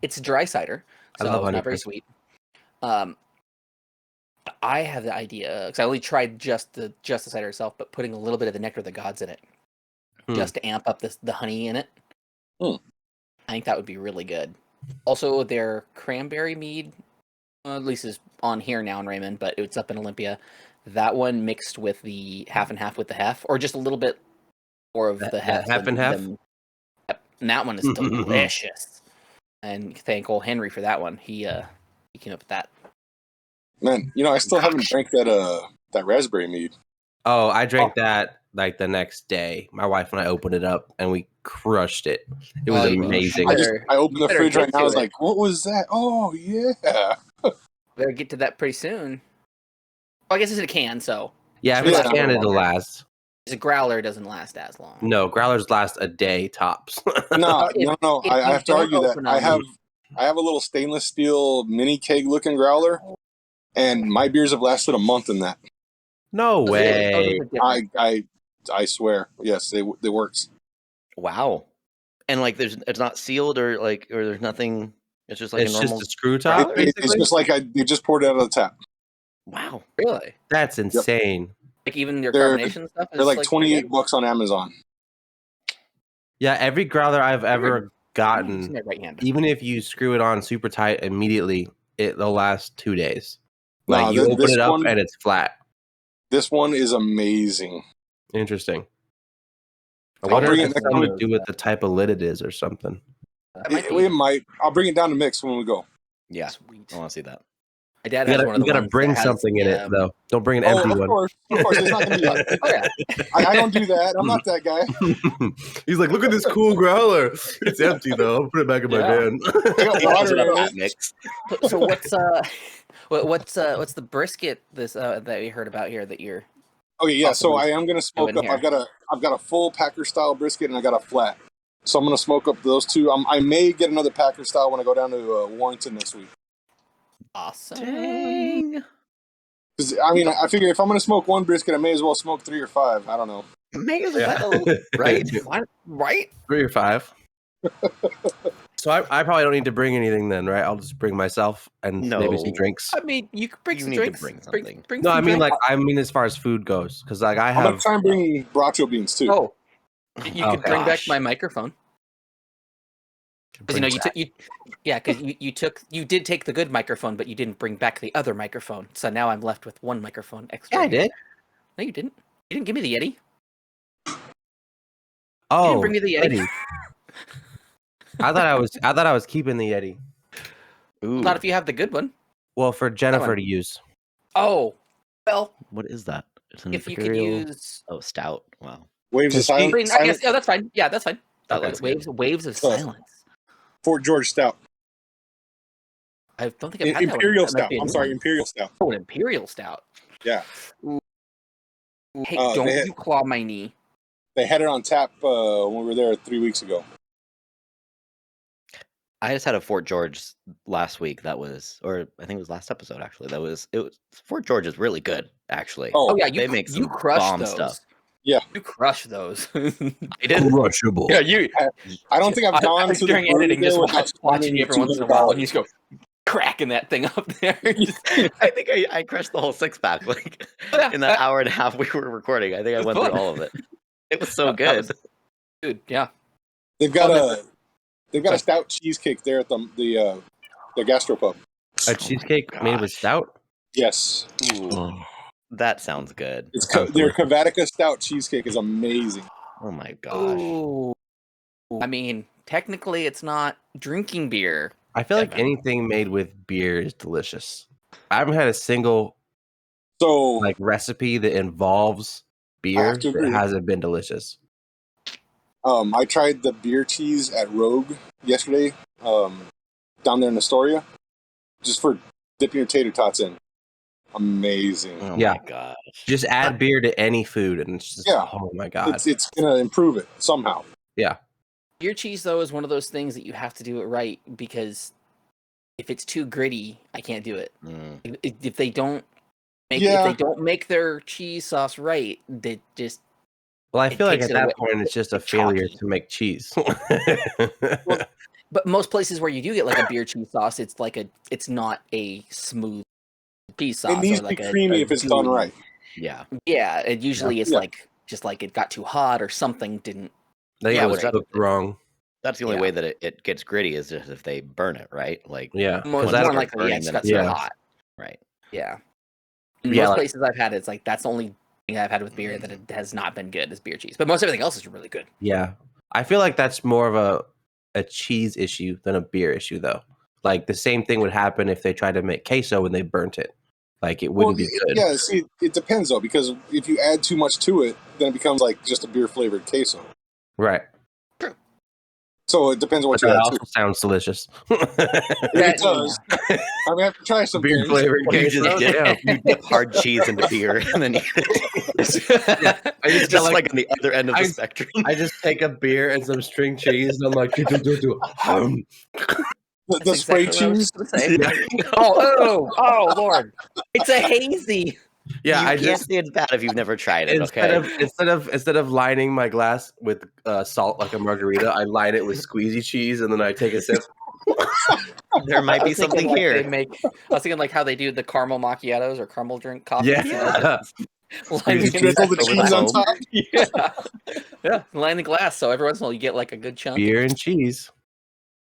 It's dry cider, I so love it's Honey not very Crisp. sweet. I have the idea because I only tried just the cider itself, but putting a little bit of the nectar of the gods in it, just to amp up the honey in it. I think that would be really good. Also, their cranberry mead, at least is on here now in Raymond, but it's up in Olympia. That one mixed with the half and half with the hef, or just a little bit more of the hef. half and half? And that one is delicious. And thank old Henry for that one. He came up with that. Man, I still haven't drank that raspberry mead. Oh, I drank that like the next day. My wife and I opened it up and we crushed it. It was amazing. I opened the better fridge get right now. I to was it. like, what was that? Oh, yeah. Better get to that pretty soon. Well, I guess it's in a can, so Yeah, if Yeah. it's can, it'll last. a growler doesn't last as long. No, growlers last a day tops. No. if I you have to don't argue that. open I them- have a little stainless steel mini keg looking growler, and my beers have lasted a month in that. No way. I swear. Yes, it works. wow! And like, it's not sealed or there's nothing. It's just like It's a normal. just a screw top, It's basically? just like they just poured it out of the tap. Wow! Really? That's insane. Like even their They're- carbonation stuff is They're like pretty $28 on Amazon. Yeah, every growler I've ever good. gotten, Using my right hand. even if you screw it on super tight immediately, it'll last 2 days. No, Like you open this it up one- and it's flat. This one is amazing. Interesting. I I'll wonder bring if it it's next something to time. do with the type of lid it is or something. That might It be might. I'll bring it down to mix when we go. Yeah, sweet. I want to see that. My dad You has gotta, one of the you gotta ones bring that has something in the, it though. Don't bring an Oh, empty of one. course. It's not gonna be like. Oh yeah. I don't do that. I'm not that guy. He's like, look at this cool growler. It's empty though. I'll put it back in my Yeah. van. I got He calls water it a in flat it. mix. So what's the brisket that we heard about here that you're Okay, yeah. So possibly I am gonna smoke doing up. here? I've got a full Packer style brisket and I got a flat. So I'm gonna smoke up those two. I may get another Packer style when I go down to Warrington this week. awesome? Dang. 'Cause, I mean, I figure if I'm gonna smoke one brisket, I may as well smoke 3 or 5. I don't know. May as Yeah. well, right? What? Right? 3 or 5. So I probably don't need to bring anything then, right? I'll just bring myself and maybe some No. drinks. I mean, you could bring You some need to drinks. bring something. Bring No, some I mean drinks. as far as food goes, because like I I'm gonna have. try and bring bracho beans too. Oh, you could Okay. bring back Gosh. my microphone. Because you did take the good microphone, but you didn't bring back the other microphone. So now I'm left with one microphone extra. Yeah, I did. No, you didn't. You didn't give me the Yeti. Oh, bring me the Yeti. I thought I was keeping the Yeti. Ooh, Not if you have the good one. Well, for Jennifer one. to use. Oh, well, what is that? It's an if you could imperial. use. Oh, stout. Wow. Waves of Just I silence. mean, I guess. Oh, that's fine. Yeah, that's fine. That looks good. Waves of Oh. silence. Fort George Stout. I don't think I've had Imperial that one. That might Stout. be a I'm new sorry, one. Imperial Stout. Oh, an Imperial Stout. Yeah. Hey, they don't had- you claw my knee. They had it on tap when we were there 3 weeks ago. I just had a Fort George last week. That was, or I think it was last episode actually. It was Fort George is really good actually. Oh, Oh yeah, they make some crush bomb those. stuff. Yeah. You crush those. I did. Crushable. Yeah, you. I don't think I've gone to the during brewery editing, there just without watching you every once in a while, and you just go. cracking that thing up there. I think I crushed the whole 6-pack like in that hour and a half we were recording. I think I went through all of it. It was so good. Dude, yeah. They've got a stout cheesecake there at the Gastropub. A cheesecake made with stout? Yes. Ooh, that sounds good. Their Cavatica stout cheesecake is amazing. Oh my gosh. Ooh. I mean, technically, it's not drinking beer. I feel like anything made with beer is delicious. I haven't had a single recipe that involves beer that hasn't been delicious. I tried the beer cheese at Rogue yesterday, down there in Astoria, just for dipping your tater tots in. Amazing. Oh my gosh. Just add beer to any food and it's just, oh my God. It's going to improve it somehow. Yeah. Beer cheese, though, is one of those things that you have to do it right, because if it's too gritty, I can't do it. If they don't make their cheese sauce right, they just... Well, I feel like at that point, it's just a failure to make cheese. But most places where you do get like a beer cheese sauce, it's not a smooth cheese sauce. It needs to be creamy if it's done right. Yeah. Yeah, it usually is just like it got too hot or something didn't... It was cooked wrong. That's the only way that it gets gritty is just if they burn it, right? Like more likely, it's got too hot. Right. Yeah. In most places I've had, it's like that's the only thing I've had with beer that it has not been good is beer cheese. But most everything else is really good. Yeah. I feel like that's more of a cheese issue than a beer issue, though. Like the same thing would happen if they tried to make queso and they burnt it. Like it wouldn't be good. Yeah, see, it depends though, because if you add too much to it, then it becomes like just a beer flavored queso. Right. True. So it depends on what you add. That also sounds delicious. It does. I'm gonna have to try some beer flavored queso. You dip hard cheese into beer and then I just like on the other end of the spectrum. I just take a beer and some string cheese and I'm like, the spray cheese. Oh, Lord! It's a hazy. Yeah, I just say it's bad if you've never tried it. Instead of lining my glass with salt like a margarita, I line it with squeezy cheese and then I take a sip. There might be something here. I was thinking like how they do the caramel macchiatos or caramel drink coffee. Yeah. Drizzle the cheese on top. Yeah, line the glass so every once in a while you get like a good chunk. Beer and cheese.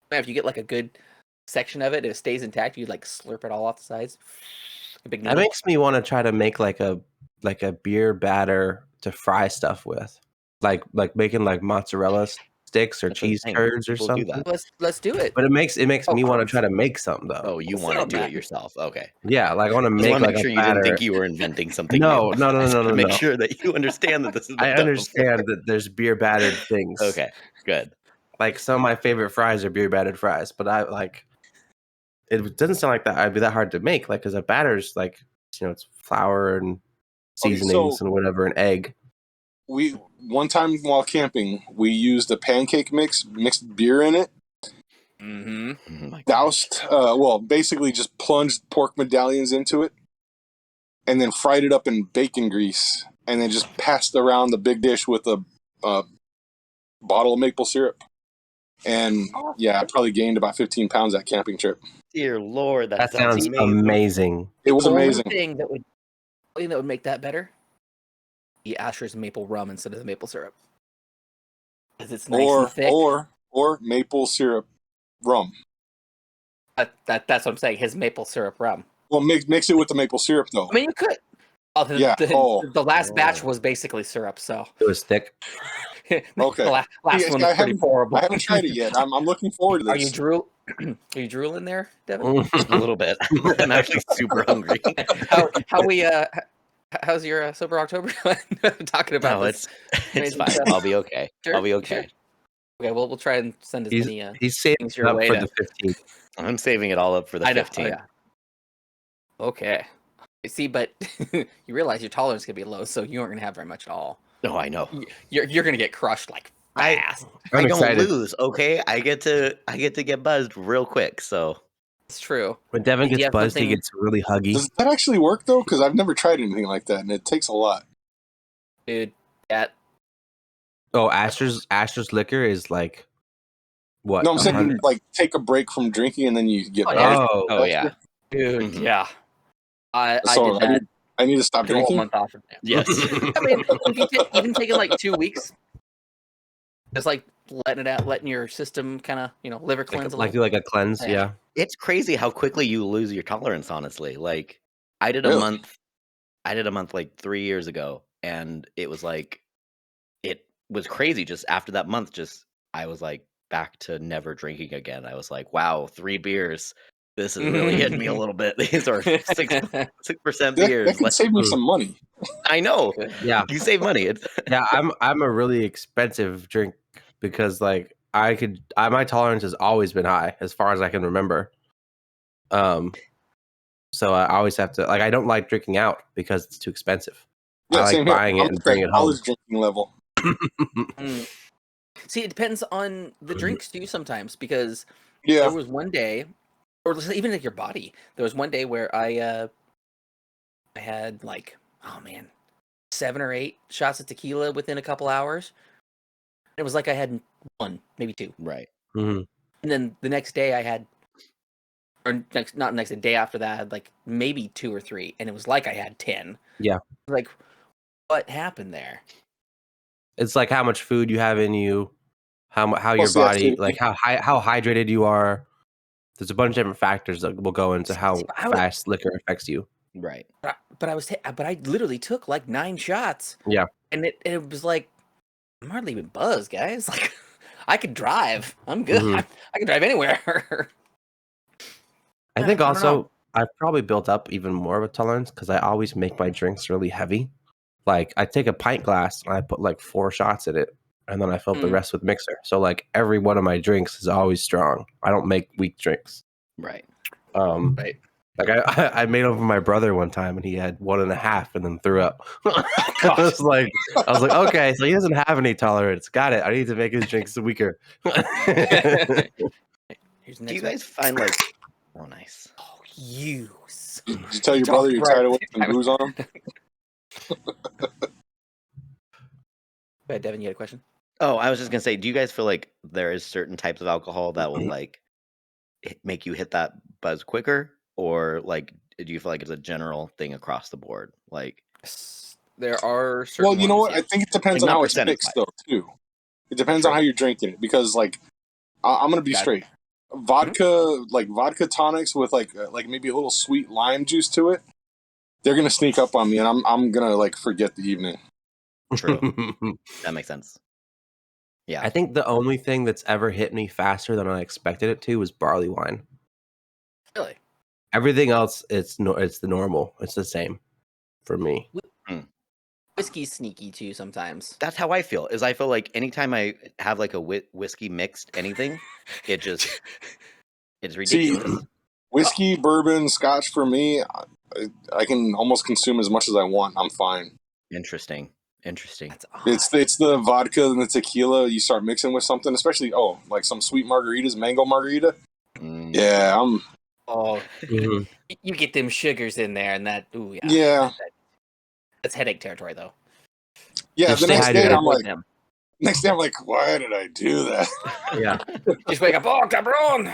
If you get like a good section of it, if it stays intact, you like slurp it all off the sides. That makes me want to try to make like a beer batter to fry stuff with, like making like mozzarella sticks or cheese curds or something. Let's do it. But it makes me want to try to make something though. Oh, you want to do it yourself? Okay. Yeah, like I want to make like sure a you batter. didn't think you were inventing something. No. Make sure that you understand that this is. I understand that there's beer battered things. Okay, good. Like some of my favorite fries are beer battered fries, but I like. It doesn't sound like that. I'd be that hard to make, like, because a batter's like, it's flour and seasonings and whatever, and egg. One time while camping, we used a pancake mix, mixed beer in it, doused, basically just plunged pork medallions into it, and then fried it up in bacon grease, and then just passed around the big dish with a bottle of maple syrup. And I probably gained about 15 pounds that camping trip. Dear Lord, that sounds amazing. It was amazing. The thing that would make that better, the Asher's maple rum instead of the maple syrup, because it's nice and thick. Or maple syrup rum. That's what I'm saying. His maple syrup rum. Well, mix it with the maple syrup though. I mean, you could. The last batch was basically syrup, so it was thick. Okay. The last one was pretty horrible. I haven't tried it yet. I'm looking forward to this. Are you drooling there, Devin? A little bit. I'm actually super hungry. How's your Sober October? Talking about this. It's fine. I'll be okay. Sure? I'll be okay. Okay, we'll try and send as many. He's saving it up for the 15th. I'm saving it all up for the 15th. Yeah. Okay. See, but you realize your tolerance is gonna be low, so you aren't gonna have very much at all. No, I know. You're gonna get crushed like fast. I don't lose, okay? I get to get buzzed real quick, so it's true. When Devin gets buzzed, he gets really huggy. Does that actually work though? Because I've never tried anything like that, and it takes a lot. Dude, that. Oh, Asher's liquor is like What? No, I'm saying 100? like take a break from drinking and then you get Oh, back. yeah. Oh yeah. Dude, Mhm. yeah. I So did that. I need to stop Took a whole drinking. month off. Yes. I mean, if you even taking like 2 weeks, just like letting it out, letting your system kind of liver cleanse a Like do little. like a cleanse, Yeah. yeah. It's crazy how quickly you lose your tolerance, honestly. Like I did a Really? month like 3 years ago, and it was crazy. Just after that month, I was like back to never drinking again. I was like, wow, 3 beers. This is really hitting me a little bit. These are 6% That beers. could Like, save me some money. I know. Yeah. You save money. It's Yeah, I'm a really expensive drink because like my tolerance has always been high as far as I can remember. So I always have to I don't like drinking out because it's too expensive. Yeah, I like same here. buying it I'm and at bringing it home. college drinking level. Mm. See, it depends on the drinks too sometimes, because Yeah. there was one day, or even like your body. There was one day where I had like, oh man, 7 or 8 shots of tequila within a couple hours. It was like I had 1, maybe 2, right. Mhm. and then the next day I had, or not next day after that, I had like maybe 2 or 3, and it was like I had 10. Yeah. Like, what happened there? It's like how much food you have in you, how your Plus the body, activity. like how hydrated you are. There's a bunch of different factors that will go into how fast liquor affects you. Right. But I literally took like 9 shots. Yeah. And it was like, I'm hardly even buzzed, guys. Like, I could drive. I'm good. Mhm. I can drive anywhere. I think I don't know. also I've probably built up even more of a tolerance because I always make my drinks really heavy. Like I take a pint glass and I put like 4 shots in it, and then I fill up the Mm. rest with mixer. So like every one of my drinks is always strong. I don't make weak drinks. Right. Right. Like I made over my brother one time and he had 1.5 and then threw up. I gosh. was like, okay, so he doesn't have any tolerance. Got it. I need to make his drinks weaker. Here's the Do next you one. guys find like oh nice. Oh, you. Did you tell your brother you're tired of wasting booze on him? Go ahead, Devin, you had a question? Oh, I was just gonna say, do you guys feel like there is certain types of alcohol that will like make you hit that buzz quicker, or like do you feel like it's a general thing across the board? Like, There are certain Well, you know ones, what? I think it depends Like, on not how it's percentage mixed, wise. though, too. It depends on True. how you're drinking it, because, like, I'm gonna be Got it. straight. Vodka, like vodka tonics with like maybe a little sweet lime juice to it, they're gonna sneak up on me, and I'm gonna like forget the evening. True. That makes sense. Yeah. I think the only thing that's ever hit me faster than I expected it to was barley wine. Really? Everything else, it's the normal. It's the same for me. Whiskey's sneaky too sometimes. That's how I feel. Is I feel like anytime I have like a whiskey mixed anything, it's ridiculous. Whiskey, bourbon, scotch for me, I can almost consume as much as I want. I'm fine. Interesting. That's odd. It's the vodka and the tequila you start mixing with something, especially like some sweet margaritas, mango margarita. Mm. Yeah, I'm. Oh, Mhm. you get them sugars in there, and that. Ooh, yeah. Yeah. That's headache territory, though. Yeah, Just the stay next day hydrated. I'm like, Them. why did I do that? Yeah. Just wake up, oh, cabron!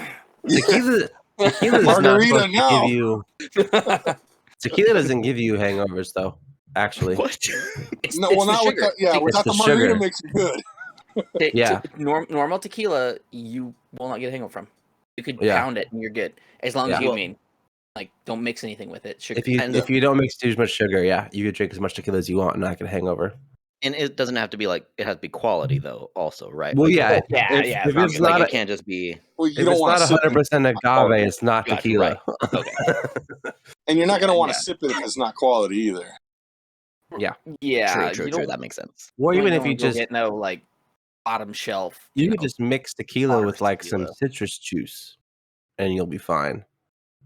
Tequila is not Margarita supposed to now. give you. Tequila doesn't give you hangovers, though. Actually, What? It's, No, it's well, the not with sugar. the, without the the margarita sugar. makes it good. Yeah. Normal tequila, you will not get a hangover from. You could Yeah. pound it and you're good, as long as Yeah. you don't mix anything with it. Sugar. If you don't mix too much sugar, yeah, you could drink as much tequila as you want and not get a hangover. And it doesn't have to be like, it has to be quality though, also, right? Well, Like, yeah, yeah. if it's like not it can't just be Well, you if don't it's want not to sip 100% agave, it's not Gotcha, tequila. right. Okay. and you're not going to want to Yeah. sip it if it's not quality either. Yeah, True, you don't, that makes sense. Or even if don't you go just get no like bottom shelf. you could just mix tequila with farmer's like some tequila. citrus juice, and you'll be fine.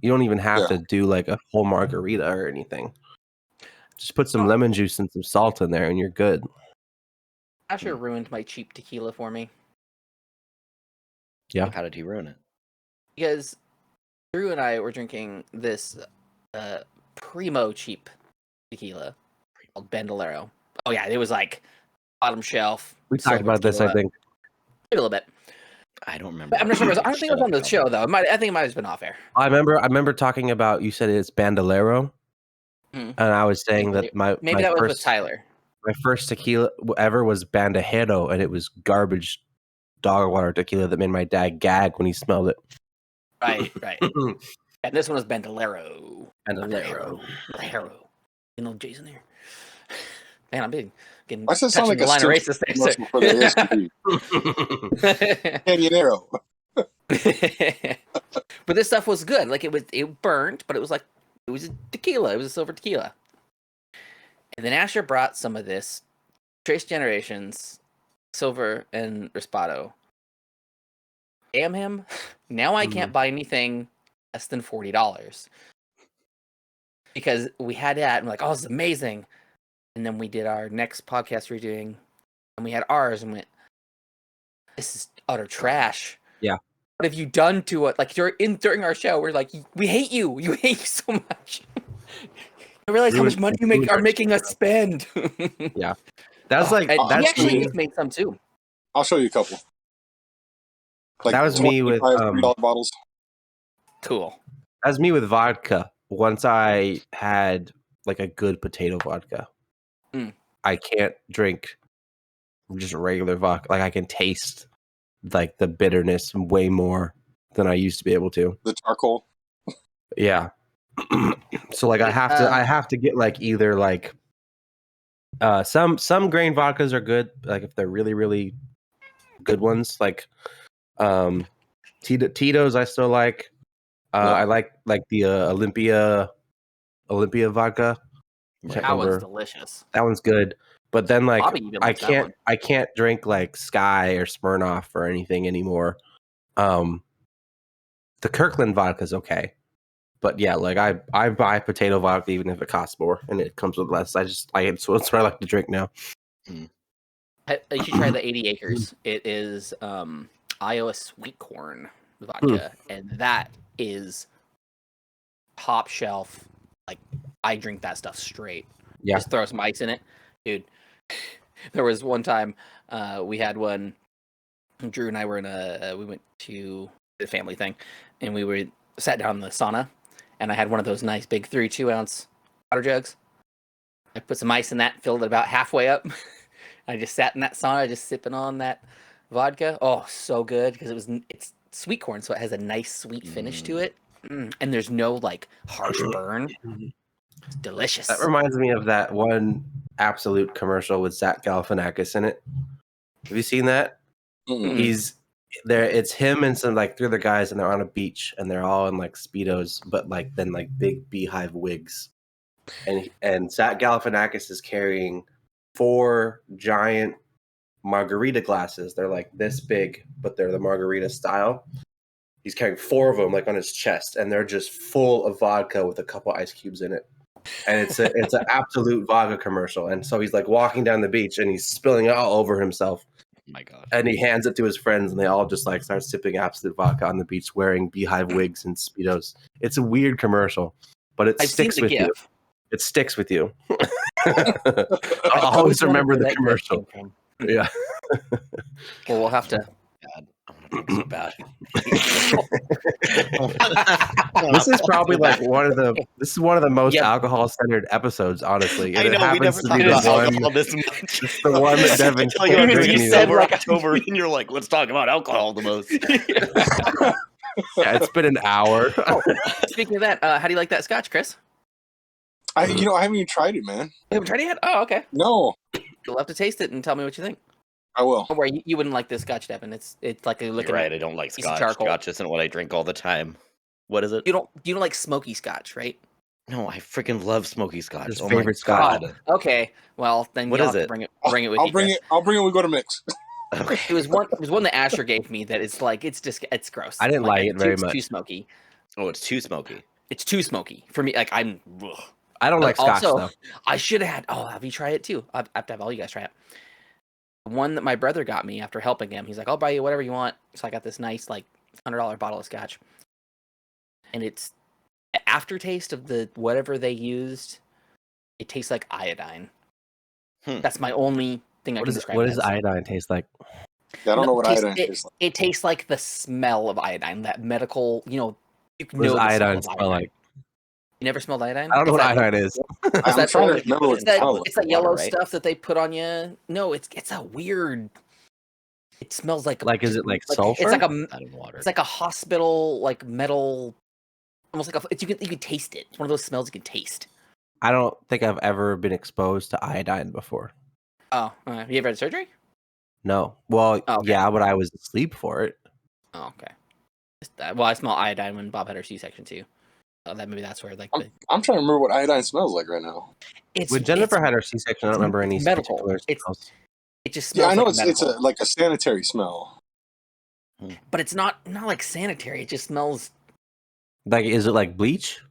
You don't even have to do like a whole margarita or anything. Just put some lemon juice and some salt in there, and you're good. Asher ruined my cheap tequila for me Yeah. How did he ruin it? because Drew and I were drinking this primo cheap tequila called Bandolero. Oh yeah, it was like bottom shelf. We talked silver about this, I tequila. think. A little bit. I don't remember. I'm not sure. I don't think it was on the show though. I think it might have been off air. I remember talking about, you said it's Bandolero, and I was saying that maybe that was with Tyler. My first tequila ever was Bandejero, and it was garbage dog water tequila that made my dad gag when he smelled it. Right. And this one was Bandolero. Bandolero. You know, Jason there. Man, I'm getting Why does it sound like a line of racist commercial for the Canyonero? But this stuff was good. Like it burned, but it was a tequila. It was a silver tequila. And then Asher brought some of this Trace Generations Silver and Rispado. Damn him. Now I can't buy anything less than $40. Because we had that and we're like, oh, this is amazing. And then we did our next podcast we're doing, and we had ours and went, this is utter trash. Yeah. What have you done to it? Like during our show, we're like, we hate you. You hate you so much. I realize how much money you are making us spend. Yeah. That's like, he actually made some too. I'll show you a couple. Like that was me with $3 bottles. Cool. That was me with vodka. Once I had like a good potato vodka. I can't drink just regular vodka. Like I can taste like the bitterness way more than I used to be able to. The charcoal. Yeah. So like I have to get like either like some grain vodkas are good, like if they're really really good ones, like Tito's I still like. I like the Olympia vodka. That one's delicious. That one's good. But then like I can't drink like Sky or Smirnoff or anything anymore. The Kirkland vodka is okay. But yeah, like I buy potato vodka even if it costs more and it comes with less. It's what I like to drink now. You should try the 80 Acres. It is Iowa sweet corn vodka, and that is top shelf. Like I drink that stuff straight. Yeah. Just throw some ice in it, dude. There was one time we had one. Drew and I were we went to the family thing, and we sat down in the sauna, and I had one of those nice big 32 ounce water jugs. I put some ice in that, filled it about halfway up. I just sat in that sauna, just sipping on that vodka. Oh, so good because it's sweet corn, so it has a nice sweet finish to it, and there's no like harsh burn. It's delicious. That reminds me of that one Absolute commercial with Zach Galifianakis in it. Have you seen that? He's there. It's him and some like 3 other guys, and they're on a beach, and they're all in like Speedos, but like then like big beehive wigs, and Zach Galifianakis is carrying 4 giant margarita glasses. They're like this big, but they're the margarita style. He's carrying 4 of them like on his chest, and they're just full of vodka with a couple ice cubes in it. And it's an Absolute vodka commercial. And so he's like walking down the beach and he's spilling it all over himself. Oh my God. And he hands it to his friends, and they all just like start sipping Absolute vodka on the beach wearing beehive wigs and Speedos. It's a weird commercial, but it sticks with you. It sticks with you. I'll always remember the commercial. Yeah. Well, we'll have to. God, I want to drink so bad. This is probably like one of the most alcohol-centered episodes, honestly. I know, we never talked about alcohol this much. It's the one that Devin you said Sober-Tober, and you're like, let's talk about alcohol the most. Yeah, it's been an hour. Speaking of that, how do you like that scotch, Chris? I haven't even tried it, man. You haven't tried it yet? Oh, okay. No. You'll have to taste it and tell me what you think. I will. Don't worry, you wouldn't like this scotch, Devin. It's like a You're right, I don't like scotch. Scotch isn't what I drink all the time. What is it? You don't like smoky scotch, right? No, I freaking love smoky scotch. His Oh favorite my scotch. God. Okay, well then What you'll is have it? to bring it with you. I'll bring it. When we go to mix. Okay. It was one that Asher gave me that it's like it's gross. I didn't like it very much. It's too smoky. Oh, it's too smoky. It's too smoky for me. Like I don't like scotch also, though. I should have had. Oh, have you tried it too? I have to have all you guys try it. One that my brother got me after helping him. He's like, I'll buy you whatever you want. So I got this nice like $100 bottle of scotch, and it's the aftertaste of the whatever they used. It tastes like iodine. That's my only thing I can describe. What does iodine taste like? Yeah, I don't know what tastes, iodine tastes like. it tastes like the smell of iodine, that medical, you What does know the iodine smell of smell like? You never smelled iodine? I don't know It's what that- iodine is. I'm that trying to like- remember what it's it that, smells like. it's that Water, yellow right? stuff that they put on you. No, it's a weird. It smells like Like, is it like sulfur? It's like a Out of water. it's like a hospital like metal, almost like you can taste it. It's one of those smells you can taste. I don't think I've ever been exposed to iodine before. Oh, have you ever had surgery? No. Well, Oh, okay. yeah, but I was asleep for it. Oh, okay. Well, I smell iodine when Bob had her C-section too. Maybe that's where like I'm trying to remember what iodine smells like right now. When Jennifer had her C-section, I don't remember any medical. particular smells. It just Yeah, smells I know like it's medical. like a sanitary smell. But it's not like sanitary. It just smells Like, is it like bleach?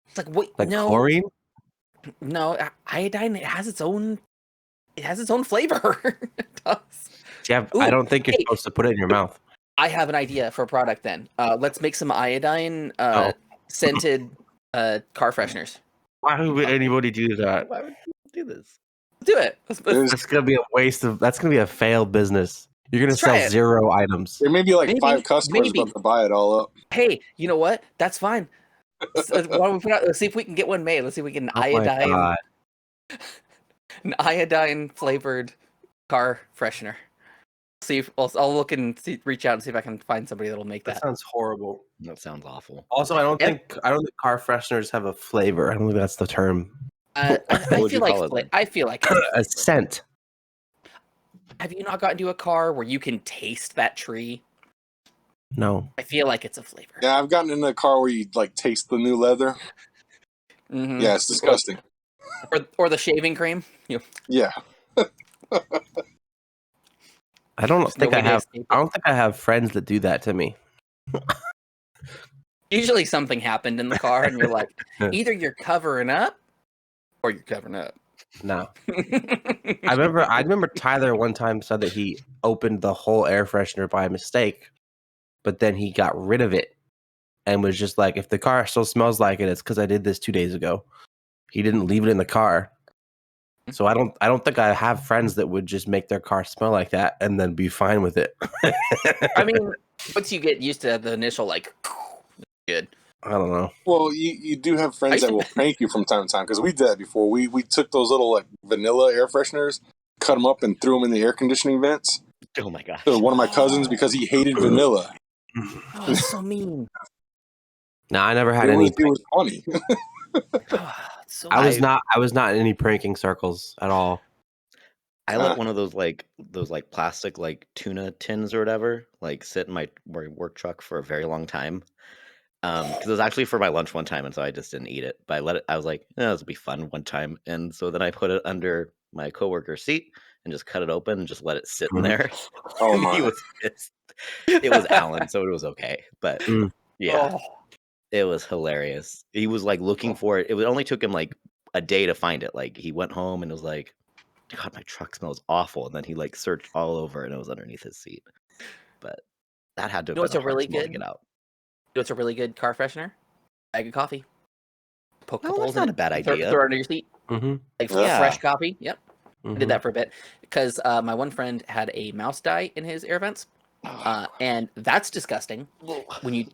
it's like what? Like No, chlorine? no. Iodine. It has its own flavor. It does. Yeah, Ooh, I don't think you're hey. supposed to put it in your mouth. I have an idea for a product then. Let's make some iodine scented car fresheners. Why would anybody do that? Why would you do this? Do it. That's gonna be a waste of. That's gonna be a failed business. You're gonna Let's try sell it. 0 items. There may be like Maybe, 5 customers maybe. about to buy it all up. Hey, you know what? That's fine. Why don't we let's see if we can get one made. Let's see if we can Oh my God. an iodine flavored car freshener. See if I'll look and reach out and see if I can find somebody that'll make That that. sounds horrible. That sounds awful. Also, I don't Yep. think car fresheners have a flavor. I don't think that's the term. I would you feel like call it? I feel like. A scent. Have you not gotten to a car where you can taste that tree? No. I feel like it's a flavor. Yeah, I've gotten in a car where you like taste the new leather. Mhm. Yeah, it's disgusting. Or the shaving cream. Yeah. I don't There's no think way I to have. escape I it. don't think I have friends that do that to me. Usually something happened in the car, and you're like, either you're covering up, or you're covering up. No. I remember Tyler one time said that he opened the whole air freshener by mistake, but then he got rid of it and was just like, if the car still smells like it, it's because I did this 2 days ago. He didn't leave it in the car. So I don't think I have friends that would just make their car smell like that and then be fine with it. I mean, once you get used to the initial like, good. I don't know. Well, you do have friends used that to- will prank you from time to time because we did that before. We took those little like vanilla air fresheners, cut them up, and threw them in the air conditioning vents. Oh my gosh. To one of my cousins because he hated vanilla. Oh, it's so mean. No, I never had It any. was funny. It's so I was not in any pranking circles at all. I let one of those plastic like tuna tins or whatever like sit in my work truck for a very long time. Because it was actually for my lunch one time, and so I just didn't eat it. But I let it. I was like, this will be fun one time, and so then I put it under my coworker's seat and just cut it open and just let it sit in there. Oh And my! he was pissed. It was Alan, so it was okay. But yeah, it was hilarious. He was like looking for it. It only took him like a day to find it. Like he went home and was like, God, my truck smells awful. And then he like searched all over and it was underneath his seat. But that had to have You know what's been a a hard really smell to good- get out. You know what's a really good car freshener? Bag of coffee. Poke No, holes that's not in a bad it, throw idea. it under your seat. Mm-hmm. Like Yeah. fresh coffee. Yep. I Mm-hmm. did that for a bit because my one friend had a mouse die in his air vents, and that's disgusting. When you,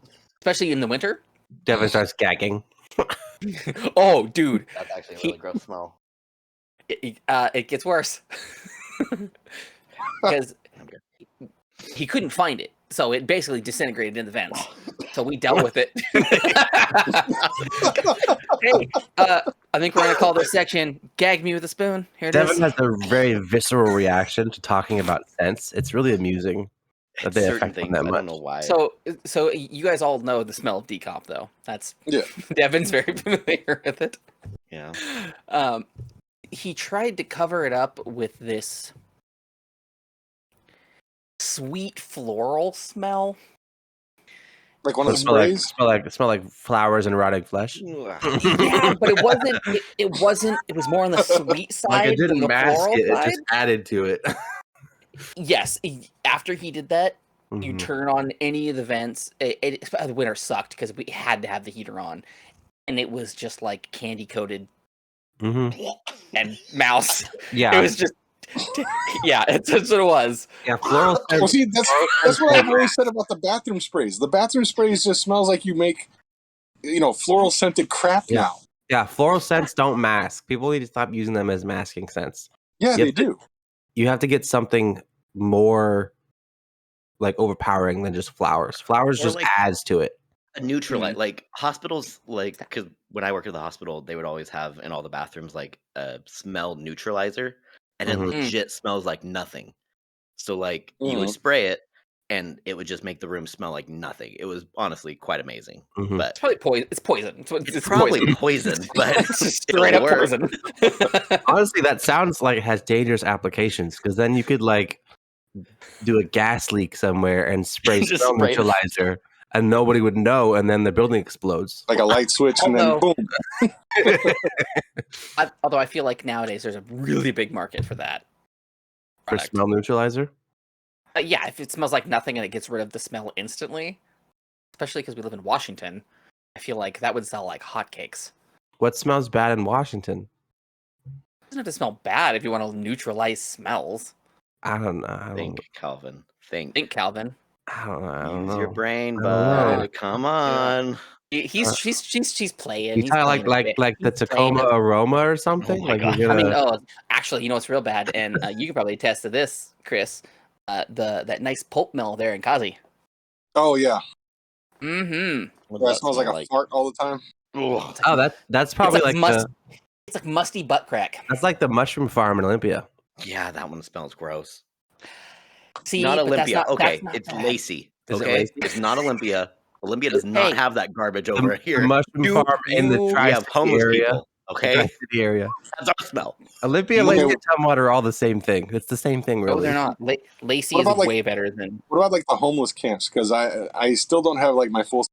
especially in the winter. Devin starts gagging. Oh, dude, That's actually a He- really gross smell. it gets worse because he couldn't find it, so it basically disintegrated in the vents. So we dealt with it. Hey, I think we're gonna call this section "Gag Me with a Spoon." Here it Devin is. has a very visceral reaction to talking about scents. It's really amusing that they Certain affect him things, that I much. don't know why. So you guys all know the smell of decomp, though. That's Yeah. Devin's very familiar with it. yeah. He tried to cover it up with this sweet floral smell. Like one of the Smell like flowers and rotting flesh. Yeah, but it wasn't. It wasn't. It was more on the sweet side. Like it than didn't the mask floral it; it side. just added to it. Yes. After he did that, you Mhm. turn on any of the vents. The winter sucked because we had to have the heater on, and it was just like candy coated Mhm. and mouse. Yeah, It was just Yeah, that's what it was. Yeah, floral Well, scents. see, that's what I've always said about the bathroom sprays. The bathroom sprays just smells like you make, floral scented crap Yeah. now. Yeah, floral scents don't mask. People need to stop using them as masking scents. Yeah, You they have to- do. You have to get something more like overpowering than just flowers. Flowers Or, just like, adds to it. a neutralite, like hospitals, like because when I worked at the hospital, they would always have in all the bathrooms like a smell neutralizer, and it Mhm. legit smells like nothing. So like you would Mhm. spray it, and it would just make the room smell like nothing. It was honestly quite amazing. Mhm. But It's probably poison. It's poison. it's probably poison. poison, but It's just it'll straight up work. poison. Honestly, that sounds like it has dangerous applications because then you could like do a gas leak somewhere and spray Just smell spray it. neutralizer and nobody would know and then the building explodes. Like a light switch, and then Although- boom. Although I feel like nowadays there's a really big market for that For product. smell neutralizer? Yeah, if it smells like nothing and it gets rid of the smell instantly, especially because we live in Washington, I feel like that would sell like hotcakes. What smells bad in Washington? It doesn't have to smell bad if you want to neutralize smells. I don't know. I don't, Think, Calvin. Think. Think, Calvin. I don't know. I don't Use know. your brain, I don't bud. Come on. She's playing. You He's talking playing a bit. like the He's playing Tacoma a- aroma or something? my like God. you're I mean, gonna actually, you know what's real bad, and you can probably attest to this, Chris. That nice pulp mill there in Kazi. Oh yeah, Mm-hmm. What that does smells like a fart all the time. Ugh. Oh, that's probably it's like it's like musty butt crack. that's like the mushroom farm in Olympia. Yeah, that one smells gross. See, Not but that's Olympia. not- Okay, that's not it's bad. Lacey. Is it Okay, Lacey? it's not Olympia. Olympia does not Hey. have that garbage over The here. mushroom farm in the We have Tri-City homeless area. people. The Okay, Tri-City area. that's our smell. Olympia, Okay. Lacey, and Tumwater are all the same thing. It's the same thing, No, really. they're not. Lacey What is about, like- way better than. What about like the homeless camps? Because I still don't have like my full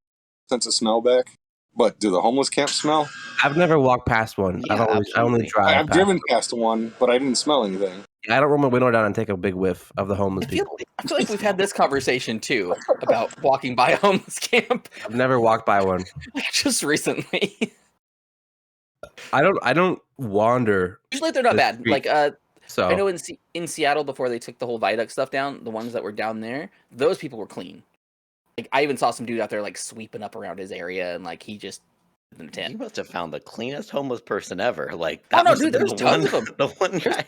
sense of smell back. But do the homeless camps smell? I've never walked past one. Yeah, I only absolutely. drive. I've driven past one, but I didn't smell anything. I don't roll my window down and take a big whiff of the homeless I feel people. like we've had this conversation too about walking by a homeless camp I've never walked by one. like just recently. I don't wander. Usually they're not The bad. street. Like So I know in Seattle before they took the whole viaduct stuff down, the ones that were down there, those people were clean. Like I even saw some dude out there like sweeping up around his area and like he just in a You tent. must have found the cleanest homeless person ever. Like Oh, that no, must dude, have been there's the tons one, of 'em. the one guy.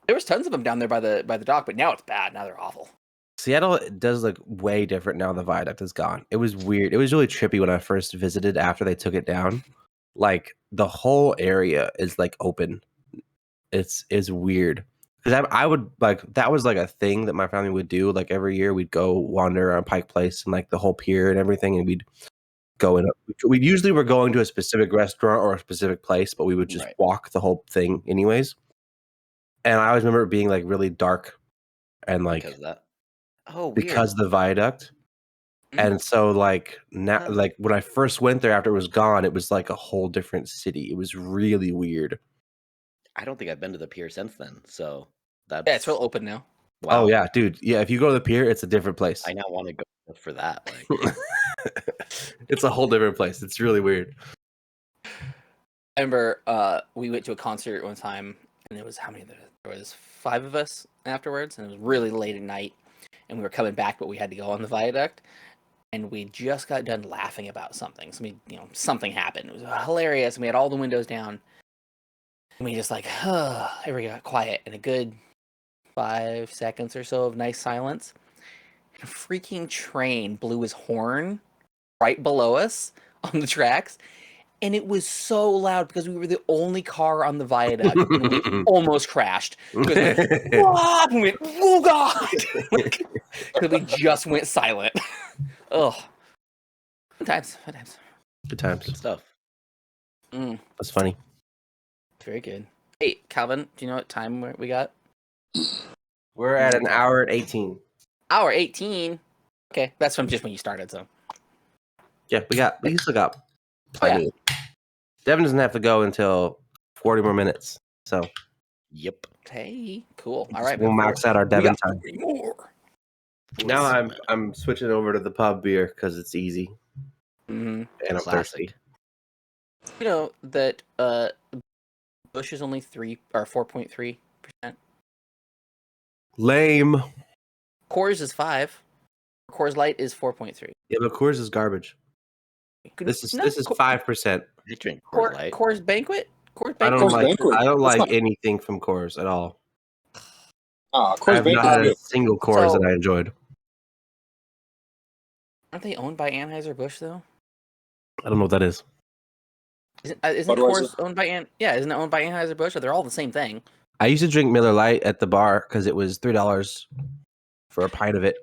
There was tons of them down there by the dock, but now it's bad. Now they're awful. Seattle does look way different now the viaduct is gone. It was weird. It was really trippy when I first visited after they took it down. Like the whole area is like open. It's weird. Because I would like that was like a thing that my family would do. Like every year we'd go wander around Pike Place and like the whole pier and everything, and we'd go in. We usually were going to a specific restaurant or a specific place, but we would just Right. walk the whole thing anyways. And I always remember it being like really dark and like Because of that. Oh, weird. because of the viaduct. Mm. And so like now Oh. like when I first went there after it was gone, it was like a whole different city. It was really weird. I don't think I've been to the pier since then. So that's Yeah, it's real open now. wow. Oh yeah, dude. Yeah, if you go to the pier, it's a different place. I now want to go for that. Like, It's a whole different place. It's really weird. I remember we went to a concert one time, and there was how many? There was 5 of us afterwards, and it was really late at night, and we were coming back, but we had to go on the viaduct, and we just got done laughing about something. So something happened. It was hilarious, and we had all the windows down, and we just like, everybody got quiet, and a good 5 seconds or so of nice silence. A freaking train blew his horn right below us on the tracks. And it was so loud because we were the only car on the viaduct and we almost crashed. Because we went, we went, oh God! Because we just went silent. Oh. Fun times. Good times. good stuff. That's funny. Very good. Hey, Calvin, do you know what time we got? We're at an hour and 18. Hour 18. Okay, that's from just when you started, so. Yeah, we still got plenty. Devin doesn't have to go until 40 more minutes. So Yep. Hey, cool. All right. we'll max out our We Devin got time. 40 more. Now I'm switching over to the pub beer because it's easy Mhm. and I'm thirsty. Classic. You know that Bush is only 3 or 4.3%. Lame. Coors is 5. Coors Light is 4.3. Yeah, but Coors is garbage. This is 5%. You drink Coors Light. Coors Banquet? Coors I Banquet? don't Coors like Banquet. I don't That's like not- anything from Coors at all. I Coors have not Banquet's had a good. single Coors So- that I enjoyed. Aren't they owned by Anheuser-Busch, though? I don't know what that is. Isn't Budweiser? Coors owned by isn't it owned by Anheuser-Busch? Or they're all the same thing. I used to drink Miller Lite at the bar because it was $3 for a pint of it.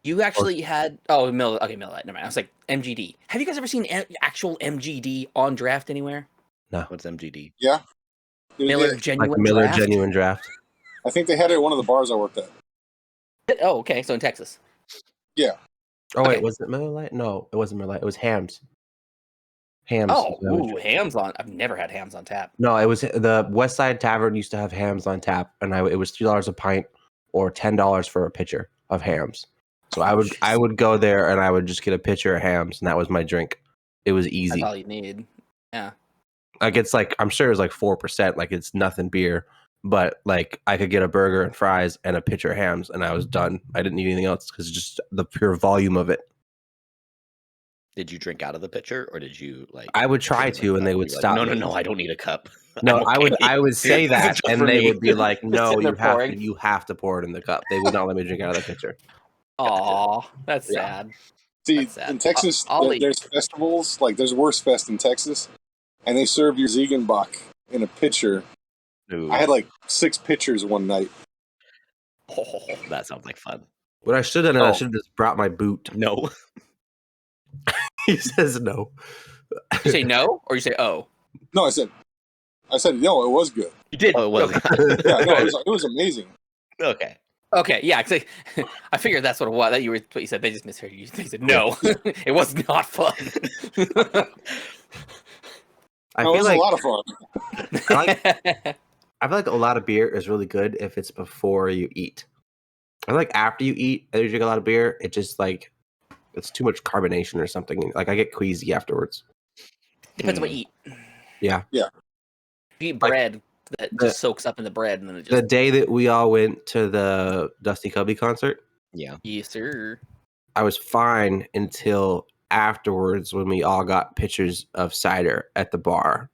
You actually had Miller Lite. Never mind. I was like MGD. Have you guys ever seen actual MGD on draft anywhere? What's MGD? Yeah. Miller Yeah. Genuine Like Miller Draft? Genuine Draft. I think they had it at one of the bars I worked at. Oh, okay. So in Texas. Oh wait, Okay. was it Miller Lite? No, it wasn't Miller Lite. It was Hams. Hams. Oh, is what I was ooh, drinking. hams on. I've never had hams on tap. No, it was the West Side Tavern used to have hams on tap, and it was $3 a pint or $10 for a pitcher of hams. So I would go there and I would just get a pitcher of hams, and that was my drink. It was easy. That's all you need. Yeah. Like it's like I'm sure it's like 4%. Like it's nothing beer, but like I could get a burger and fries and a pitcher of hams, and I was done. I didn't need anything else because just the pure volume of it. Did you drink out of the pitcher, or did you like? I would try put it in to, the and they cup? would You're like, stop. No, me. no, I don't need a cup. No, I'm okay. I would say This is that, just and for they me. would be like, "No, sitting there you have to pour it in the cup." They would not let me drink out of the pitcher. Aw, that's Yeah. sad. See, That's sad. in Texas, I'll eat. there's festivals, like there's Wurstfest in Texas, and they serve your Ziegenbach in a pitcher. Ooh, I had like 6 pitchers one night. Oh, that sounds like fun. What I should have done, I Oh. should have just brought my boot. No, He says no. you say no or you say oh? No, I said no. It was good. You did. oh, it was Okay. Yeah, no, it was amazing. okay. Okay, yeah. 'Cause I figured that's what it was. That you were what you said. They just misheard you. They said no. It was not fun. I No, it feel was like a lot of fun. I feel like a lot of beer is really good if it's before you eat. I feel like after you eat and you drink a lot of beer, it just like it's too much carbonation or something. Like I get queasy afterwards. Depends on what you eat. Yeah. Yeah. If you eat bread, that just soaks up in the bread, and then it The just. day that we all went to the Dusty Cubby concert, Yeah. Yes, sir. I was fine until afterwards when we all got pitchers of cider at the bar.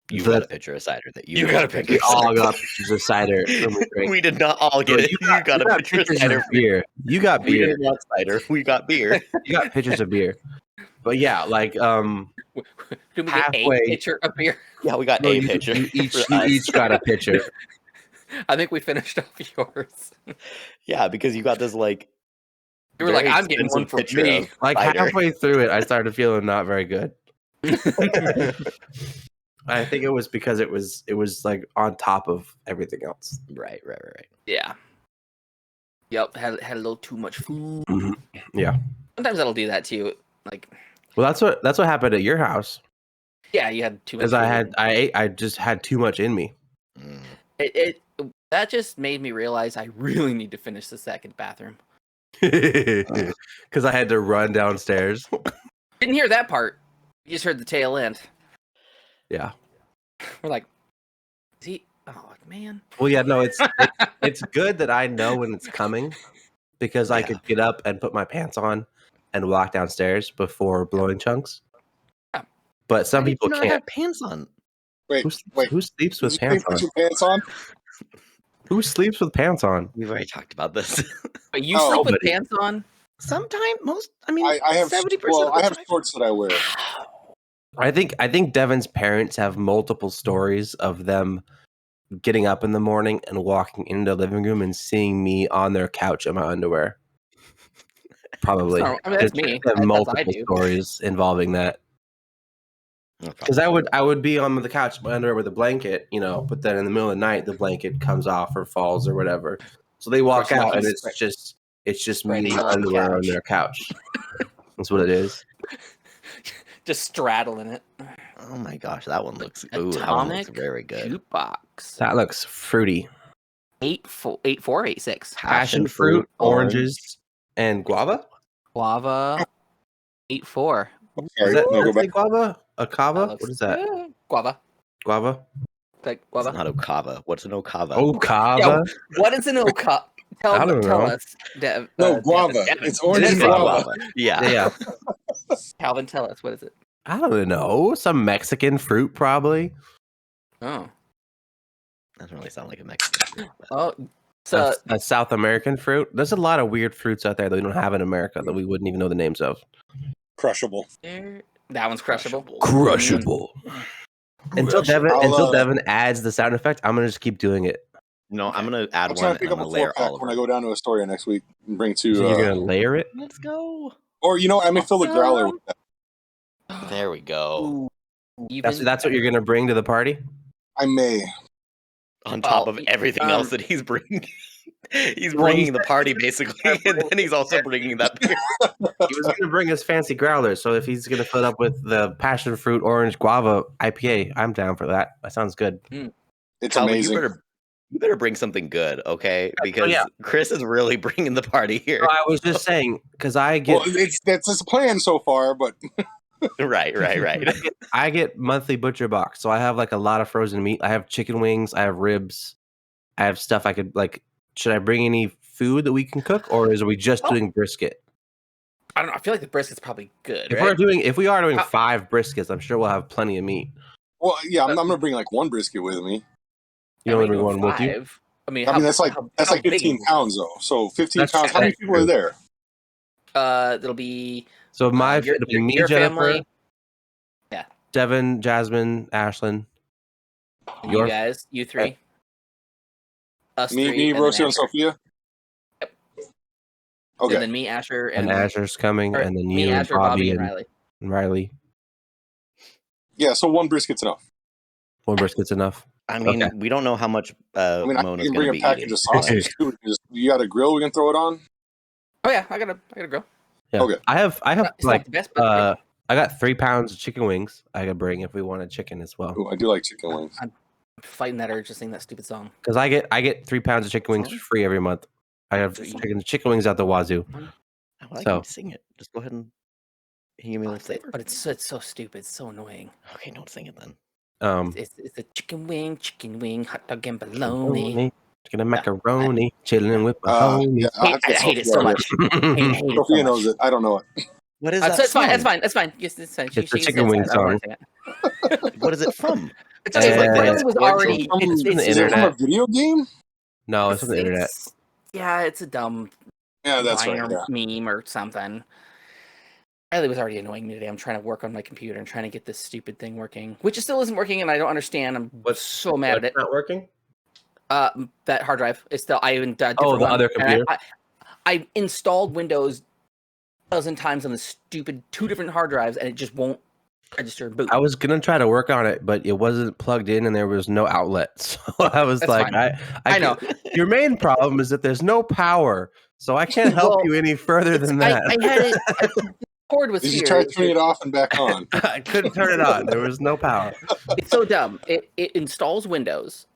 You The- got a pitcher of cider that you got a drink pitcher We of yourself. all got pitchers of cider when we drank. We did not all get it. You got a pitcher of pitchers cider. of beer. You got We beer. didn't want cider. We got beer. You got pitchers of beer. But yeah, like Do we get Halfway- a pitcher of beer? Yeah, we got no, a you pitcher. each for you us. each got a pitcher. I think we finished off yours. Yeah, because you got this like. You were like, very I'm getting one expensive for pitcher me. of Like cider. halfway through it, I started feeling not very good. I think it was because it was like on top of everything else. Right. Yeah. Yep. Had a little too much food. Yeah. Sometimes that'll do that to you. Like, Well, that's what happened at your house. yeah, you had too much. Because I just had too much in me. Mm. It that just made me realize I really need to finish the second bathroom. Because I had to run downstairs. Didn't hear that part. You just heard the tail end. Yeah. We're like, is he? Oh man. Well, yeah, no, it's good that I know when it's coming because I Yeah. could get up and put my pants on and walk downstairs before blowing chunks. Yeah. But some Why did people you not can't. have pants on. Wait, Who sleeps with did you pants put on? your pants on? Who sleeps with pants on? We've already talked about this. But you Oh, sleep with buddy. pants on? Sometimes I mean, I have 70% well, of the I have time. shorts that I wear. I think Devin's parents have multiple stories of them getting up in the morning and walking into the living room and seeing me on their couch in my underwear. Probably. I mean, that's They me. have That's what I multiple do. stories involving that. That's Because I would be on the couch in my underwear with a blanket, but then in the middle of the night the blanket comes off or falls or whatever. So they walk Or out and spread- it's just me spreading in my on the underwear on couch. their couch. That's what it is. Just straddling it. Oh my gosh, that one looks. Ooh, that one looks Atomic very good. Jukebox. That looks fruity. 8.4, 8.6. Passion fruit, oranges, and guava. Guava. 8.4. Is Sorry, that no, go that's back. a guava? A cava? That What is that? Guava. Guava? Like It's guava. not Okava. What's an Okava? Okava. Yeah, what is an okava? I don't Tell know. us. No, guava. Devin. It's orange It and is guava. Yeah. Yeah. Calvin, tell us, what is it? I don't know. Some Mexican fruit, probably. Oh. Doesn't really sound like a Mexican food. But Oh. So A South American fruit. There's a lot of weird fruits out there that we don't have in America that we wouldn't even know the names of. Crushable. that one's crushable. Crushable. Until I'll, Devin adds the sound effect, I'm gonna just keep doing it. No, I'm gonna add I'm one. trying to pick and up I'm a gonna layer 4-pack all of when I them. go down to Astoria next week and bring to. So you're gonna layer it. Let's go. Or I may fill the growler with that. There we go. Ooh, That's what you're gonna bring to the party. I may. On top of everything else that he's bringing. He's bringing the party basically, and then he's also bringing that beer. He was gonna bring his fancy growler, so if he's gonna fill it up with the passion fruit orange guava IPA, I'm down for that. That sounds good. It's Calvin, amazing. you better bring something good, okay? Because Chris is really bringing the party here. No, I was just saying because I get that's his plan so far, but Right. I get monthly butcher box, so I have like a lot of frozen meat. I have chicken wings, I have ribs, I have stuff I could like. Should I bring any food that we can cook, or are we just doing brisket? I don't know. I feel like the brisket's probably good. If Right? we are doing 5 briskets, I'm sure we'll have plenty of meat. well, yeah, I'm gonna bring like one brisket with me. You only bring one with you. 5. I mean, That's like how big 15 is it? pounds though. So 15 That's pounds. How many people are there? It'll be So my your, it'll be me, your Jennifer, family, Devin, Jasmine, Ashlyn. you guys, you three, us Me, three, and Rosie, then and Sophia. Yep. Okay. And then me, Asher, And Asher's coming, or and then me, you, and Asher, Bobby, and and Riley. Riley. Yeah, so one brisket's enough. One brisket's enough. I mean, Okay. we don't know how much I mean, I Mona's can going bring to a be package eating. of sausage too. You got a grill we can throw it on? Oh yeah, I got a grill. Yeah. Okay. I have It's not like the best, but I got 3 pounds of chicken wings I could bring if we wanted chicken as well. Ooh, I do like chicken wings. I'm fighting that urge to sing that stupid song. Because I get 3 pounds of chicken wings for free every month. I have chicken wings out the wazoo. I would like So- you to sing it. Just go ahead and give me a little flavor. But it's so stupid. It's so annoying. Okay, don't sing it then. It's a chicken wing, hot dog and bologna. Chicken and macaroni, chilling with my Yeah, homies. I hate it so much. I hate it so Sophia much. knows it. I don't know it. What is that? So it's fine. song? It's fine. It's fine. Yes, it's fine. It's the chicken wing I don't wanna song. sing it. What is it from? It's okay. Uh, It was already. it's from the Is it from a internet. video game? No, it's on the internet. Yeah, it's a dumb Yeah, that's line right. or Yeah. meme or something. Riley was already annoying me today. I'm trying to work on my computer and trying to get this stupid thing working, which still isn't working, and I don't understand. I'm so mad at it. Not working? That hard drive is still. I even the other computer. I installed Windows a dozen times on the stupid 2 different hard drives, and it just won't register and boot. I was gonna try to work on it, but it wasn't plugged in, and there was no outlet. So I was That's like, fine. I know. Your main problem is that there's no power, so I can't help Well, you any further than that. I had it. The cord was Did here. you try turning it off and back on? I couldn't turn it on. There was no power. It's so dumb. It installs Windows,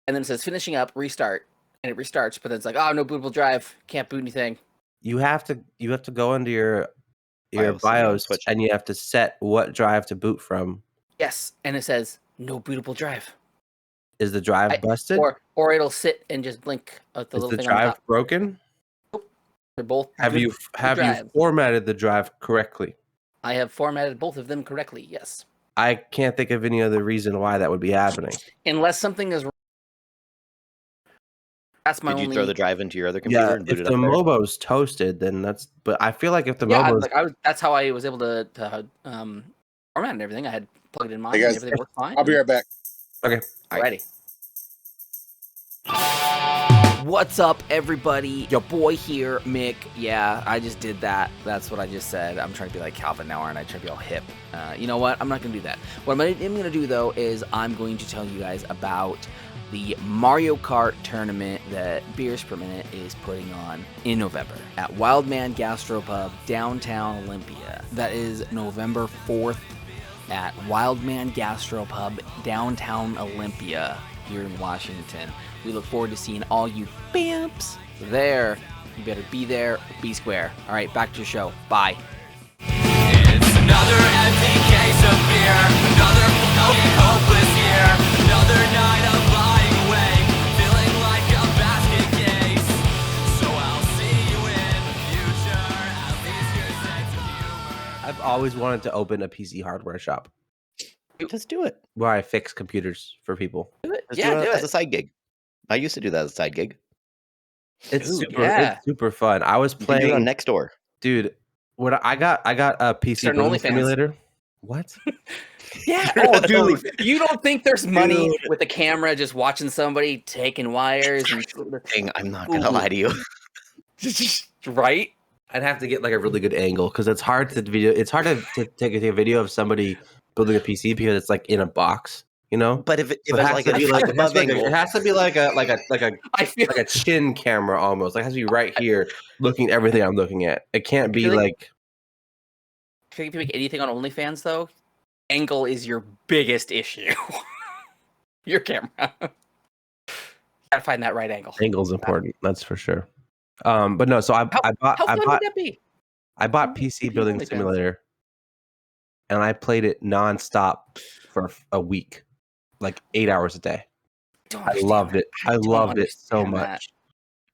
and then it says finishing up, restart, and it restarts. But then it's like, oh, no bootable drive, can't boot anything. You have to go into your BIOS BIOS switch. and you have to set what drive to boot from. Yes, and it says no bootable drive, Is the drive busted? or it'll sit and just blink at the Is little the thing on drive top. broken? They're both. Have good you drives. formatted the drive correctly? I have formatted both of them correctly. Yes, I can't think of any other reason why that would be happening. unless something is. That's my Did you only. throw the drive into your other computer Yeah, and boot if it the up there? Mobo's toasted, then that's. But I feel like if the Yeah, Mobo's that's how I was able to format and everything. I had plugged in mine, Hey, and guys, everything worked fine. I'll be right back. okay. Alrighty. What's up, everybody? Your boy here, Mick. Yeah, I just did that. That's what I just said. I'm trying to be like Calvin now, aren't I? Trying to be all hip. You know what? I'm not going to do that. What I'm going to do, though, is I'm going to tell you guys about the Mario Kart tournament that Beers Per Minute is putting on in November at Wildman Gastropub, downtown Olympia. That is November 4th at Wildman Gastropub, downtown Olympia here in Washington. We look forward to seeing all you bamps there. You better be there or be square. All right, back to the show. Bye. It's another empty case of beer, another fucking hopeless year, another another night of lying awake, feeling like a basket case. So I'll see you in the future, at least your sense of humor. I've always wanted to open a PC hardware shop Just do it. where I fix computers for people. Do it. Just Yeah, do it do as a it. side gig. I used to do that as a side gig. It's Ooh, super. yeah. It's super fun. I was You can do it on playing, next door. dude. When I got a PC Start an building OnlyFans. simulator. What? Yeah. You're Oh, an dude, OnlyFans. you don't think there's money Dude. with a camera just watching somebody taking wires and I'm not gonna lie to you. right? I'd have to get like a really good angle because it's hard to video. It's hard to take a video of somebody building a PC because it's like in a box, you know. But if So it's like a it has to be like a I feel like a chin camera almost. Like it has to be right here, looking at everything I'm looking at. It can't be feel like- like I feel like if you make anything on OnlyFans though, angle is your biggest issue. Your camera. Gotta find that right angle. angle's important. That's for sure. But no. So I bought How I fun bought would that be? I bought PC PC building OnlyFans. simulator, and I played it nonstop for a week, like 8 hours a day. I loved it. I loved it so much.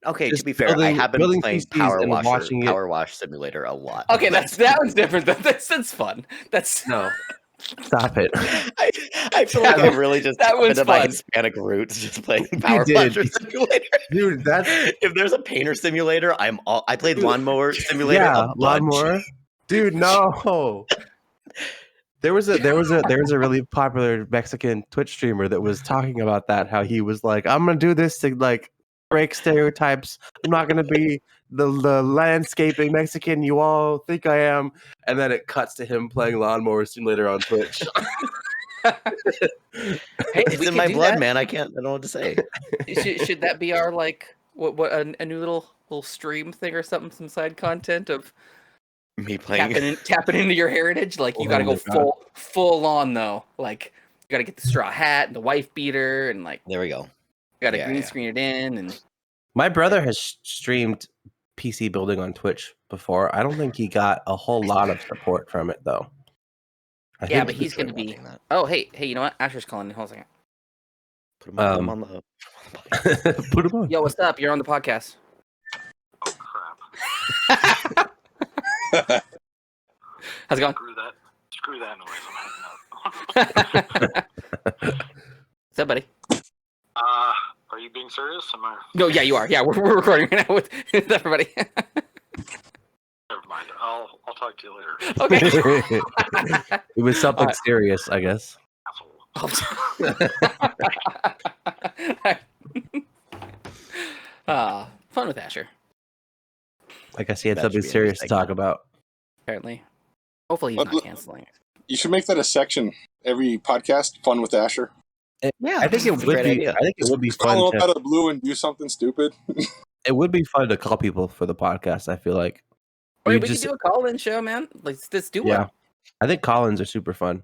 Okay, Just to be fair, I building- have been building playing PCs and watching it. Power Wash Simulator a lot. Okay, that one's different. That's fun. That's No, stop it. I feel like I really just that one's into my fun. Hispanic roots just playing Power did. Washer Simulator. Dude, that's If there's a painter simulator, I played Lawnmower Simulator. yeah, a bunch. lawnmower. Dude, no. There was a really popular Mexican Twitch streamer that was talking about that, how he was like, I'm gonna do this to like break stereotypes. I'm not gonna be the landscaping Mexican you all think I am. And then it cuts to him playing Lawnmower Simulator on Twitch. Hey, It's we in could my do blood, that. man. I don't know what to say. Should that be our like what a new little stream thing or something? Some side content of Me playing. tapping into your heritage. Like you Oh got to my go full on though. Like you got to get the straw hat and the wife beater and like There we go. you got to Yeah, green yeah. screen it in and My brother has streamed PC building on Twitch before. I don't think he got a whole lot of support from it though. I yeah, think but he's Sure, gonna be. watching that. Oh hey, you know what? Asher's calling. Hold on a Put him on the. put him on. second. Yo, what's up? You're on the podcast. Oh crap! How's it going? Screw that noise. I'm hanging up. What's up, buddy? Are you being serious? Am I? No, yeah, you are. Yeah, we're recording right now with everybody. Never mind. I'll talk to you later. Okay. It was something Alright. serious, I guess. Asshole. Fun with Asher, I guess he had That something should be a serious to mistake. talk about. apparently. Hopefully he's not canceling. You should make that a section every podcast. Fun with Asher. Yeah, I think it that's a would great be. idea. I think it would be Just call fun. him up out of the blue and do something stupid. It would be fun to call people for the podcast. I feel like. Or We we just- can do a call-in show, man. Let's do Yeah. one. I think call-ins are super fun.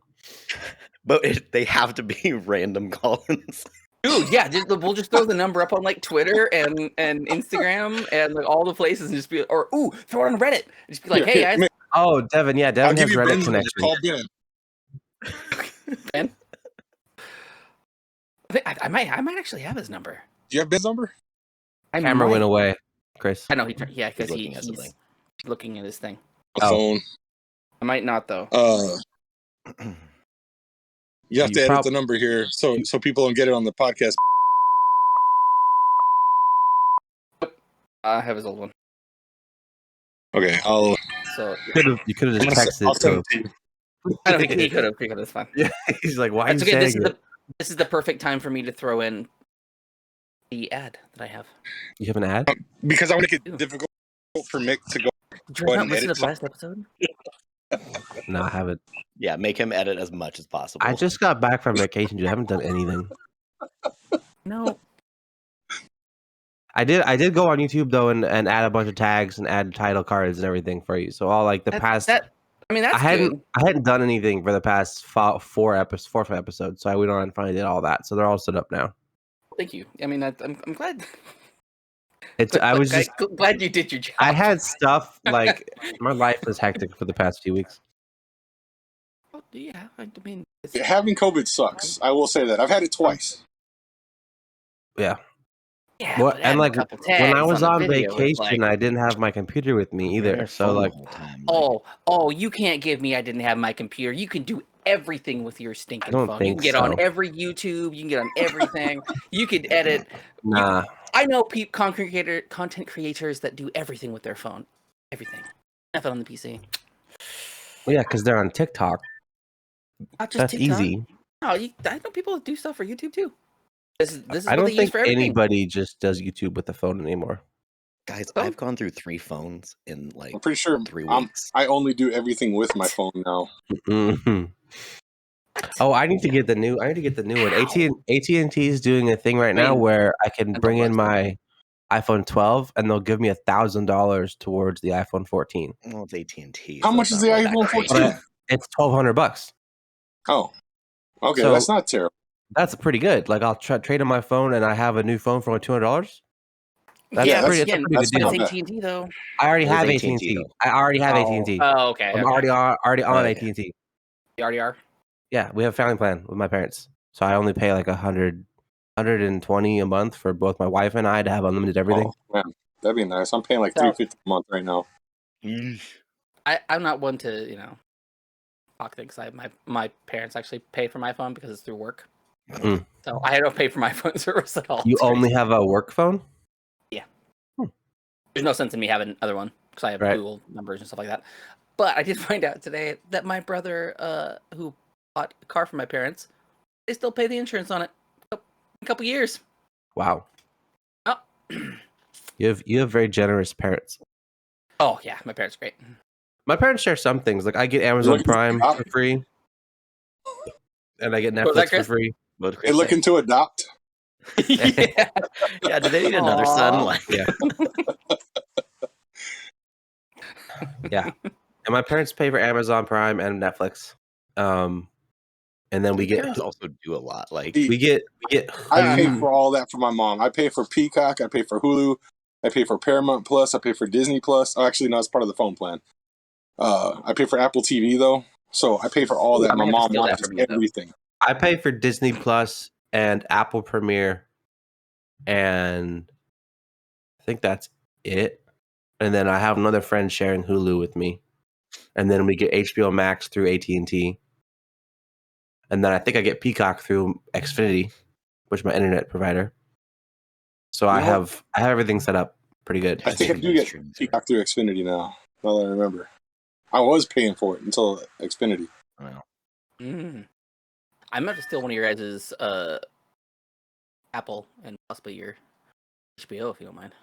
But they have to be random call-ins. Dude, yeah, we'll just throw the number up on like Twitter and Instagram and like all the places and just be or throw it on Reddit. Just be like, hey guys, Oh, Devin, yeah, I'll Devin give has you Reddit Ben's number. Just connection. call Ben. Ben. I think I might actually have his number. Do you have Ben's number? I Camera might. went away, Chris. I know because He's looking at he's something. looking at his thing. A phone. I might not though. You have You to edit prob- the number here so people don't get it on the podcast. I have his old one. Okay, I'll. So You could have I'm just gonna, I'll texted. send So it to you. I don't think he could have. It's fine. yeah, he's like, why are you That's okay. saying it? This is the perfect time for me to throw in the ad that I have. You have an ad? Because I want to make it difficult for Mick to go. Did you Go not ahead and listen to edit the last episode? No, I haven't. Yeah, make him edit as much as possible. I just got back from vacation, dude. I haven't done anything. No. I did go on YouTube though and add a bunch of tags and add title cards and everything for you. So all like the past I mean, that's I good. hadn't done anything for the past four or five episodes, so I went on and finally did all that. So they're all set up now. Thank you. I mean, I'm glad. I was just glad you did your job. I had stuff like my life was hectic for the past few weeks. Yeah, I mean, Having COVID sucks. I will say that. I've had it twice. Yeah. Yeah, What but and adding a like couple when I tags was on a on video is vacation, like, I didn't have my computer with me You're on either. your So phone the like, whole time. Like, oh, you can't give me I didn't have my computer. You can do everything with your I stinking don't phone. You think can get so. on every YouTube. You can get on everything. You could edit. Nah. I know content creators that do everything with their phone. Everything. Nothing on the PC. Well, yeah, because they're on TikTok. Not just That's TikTok. easy. No, I know people that do stuff for YouTube too. This is I what don't they use think for everything. anybody just does YouTube with the phone anymore. guys, So? I've gone through 3 phones in like I'm pretty sure 3 weeks. I only do everything with my phone now. Mhm. Oh, I need to get the new. I need to get the new one. AT&T is doing a thing right now mean, where I can $10 bring in bucks. my iPhone 12 and they'll give me $1,000 towards the iPhone 14. Well, it's AT&T. How so much it's is not the really that iPhone great. 14? It's $1,200. Oh, okay, So- that's not terrible. That's pretty good. Like I'll trade in my phone and I have a new phone for only $200. That's yeah, pretty. again, That's a pretty that's good it's deal. not bad. AT&T though. I already It is have AT&T AT&T. though. I already have Oh. AT&T. Oh, okay. I'm okay. already on Okay. AT&T. You already are. Yeah, we have a family plan with my parents, so I only pay like 120 a month for both my wife and I to have unlimited everything. Oh, man, that'd be nice. I'm paying like So- $350 a month right now. I'm not one to talk things. My parents actually pay for my phone because it's through work. Mm. So I don't pay for my phone service at all. You It's only crazy. have a work phone? There's no sense in me having another one because I have Right. Google numbers and stuff like that. But I did find out today that my brother, who bought a car for my parents, they still pay the insurance on it. A couple years. Wow. Oh, You have very generous parents. oh yeah, my parents are great. My parents share some things. Like I get Amazon Looking- Prime for free, and I get What was that, Netflix for Chris? free. What did They Chris say? looking to adopt. yeah. Yeah, do they need another son? Aw. Like, Yeah. Yeah. And my parents pay for Amazon Prime and Netflix. And then we get parents also do a lot. Like, The- we get I pay Hulu. for all that for my mom. I pay for Peacock. I pay for Hulu. I pay for Paramount Plus. I pay for Disney Plus. Oh, actually, no, it's part of the phone plan. I pay for Apple TV though, so I pay for all that. I My might have to mom steal that watches from you, though. everything. I pay for Disney Plus and Apple Premiere, and I think that's it. And then I have another friend sharing Hulu with me, and then we get HBO Max through AT&T, and then I think I get Peacock through Xfinity, which is my internet provider. So I You know have everything set up pretty good. I think I do get Peacock through Xfinity now. Now that I remember, I was paying for it until Xfinity. well, Mm. I might have to steal one of your guys' Apple and possibly your HBO if you don't mind.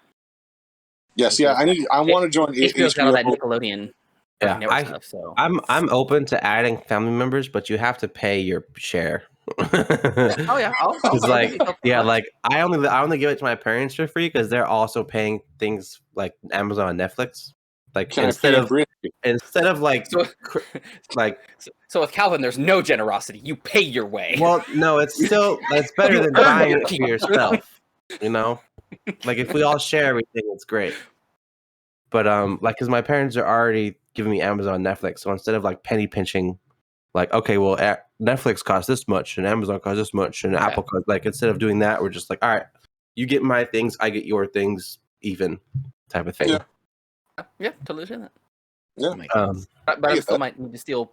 Yes, yeah. I want to join HBO's got all that HBO. Nickelodeon Yeah, network stuff. So I'm open to adding family members, but you have to pay your share. oh yeah, It's like like I only give it to my parents for free because they're also paying things like Amazon and Netflix. Like Can I instead pay of Brit? like So, like so with Calvin, there's no generosity. You pay your way. well no, it's still it's better You than earn buying your it for keep. yourself. You know, like if we all share everything, it's great. But like because my parents are already giving me Amazon, Netflix, so instead of like penny pinching, like okay, well Netflix costs this much and Amazon costs this much and Apple costs like instead of doing that, we're just like all right, you get my things, I get your things, even type of thing. Yeah. Yeah, totally understand that. Yeah. that makes sense. But I get still that. might need to steal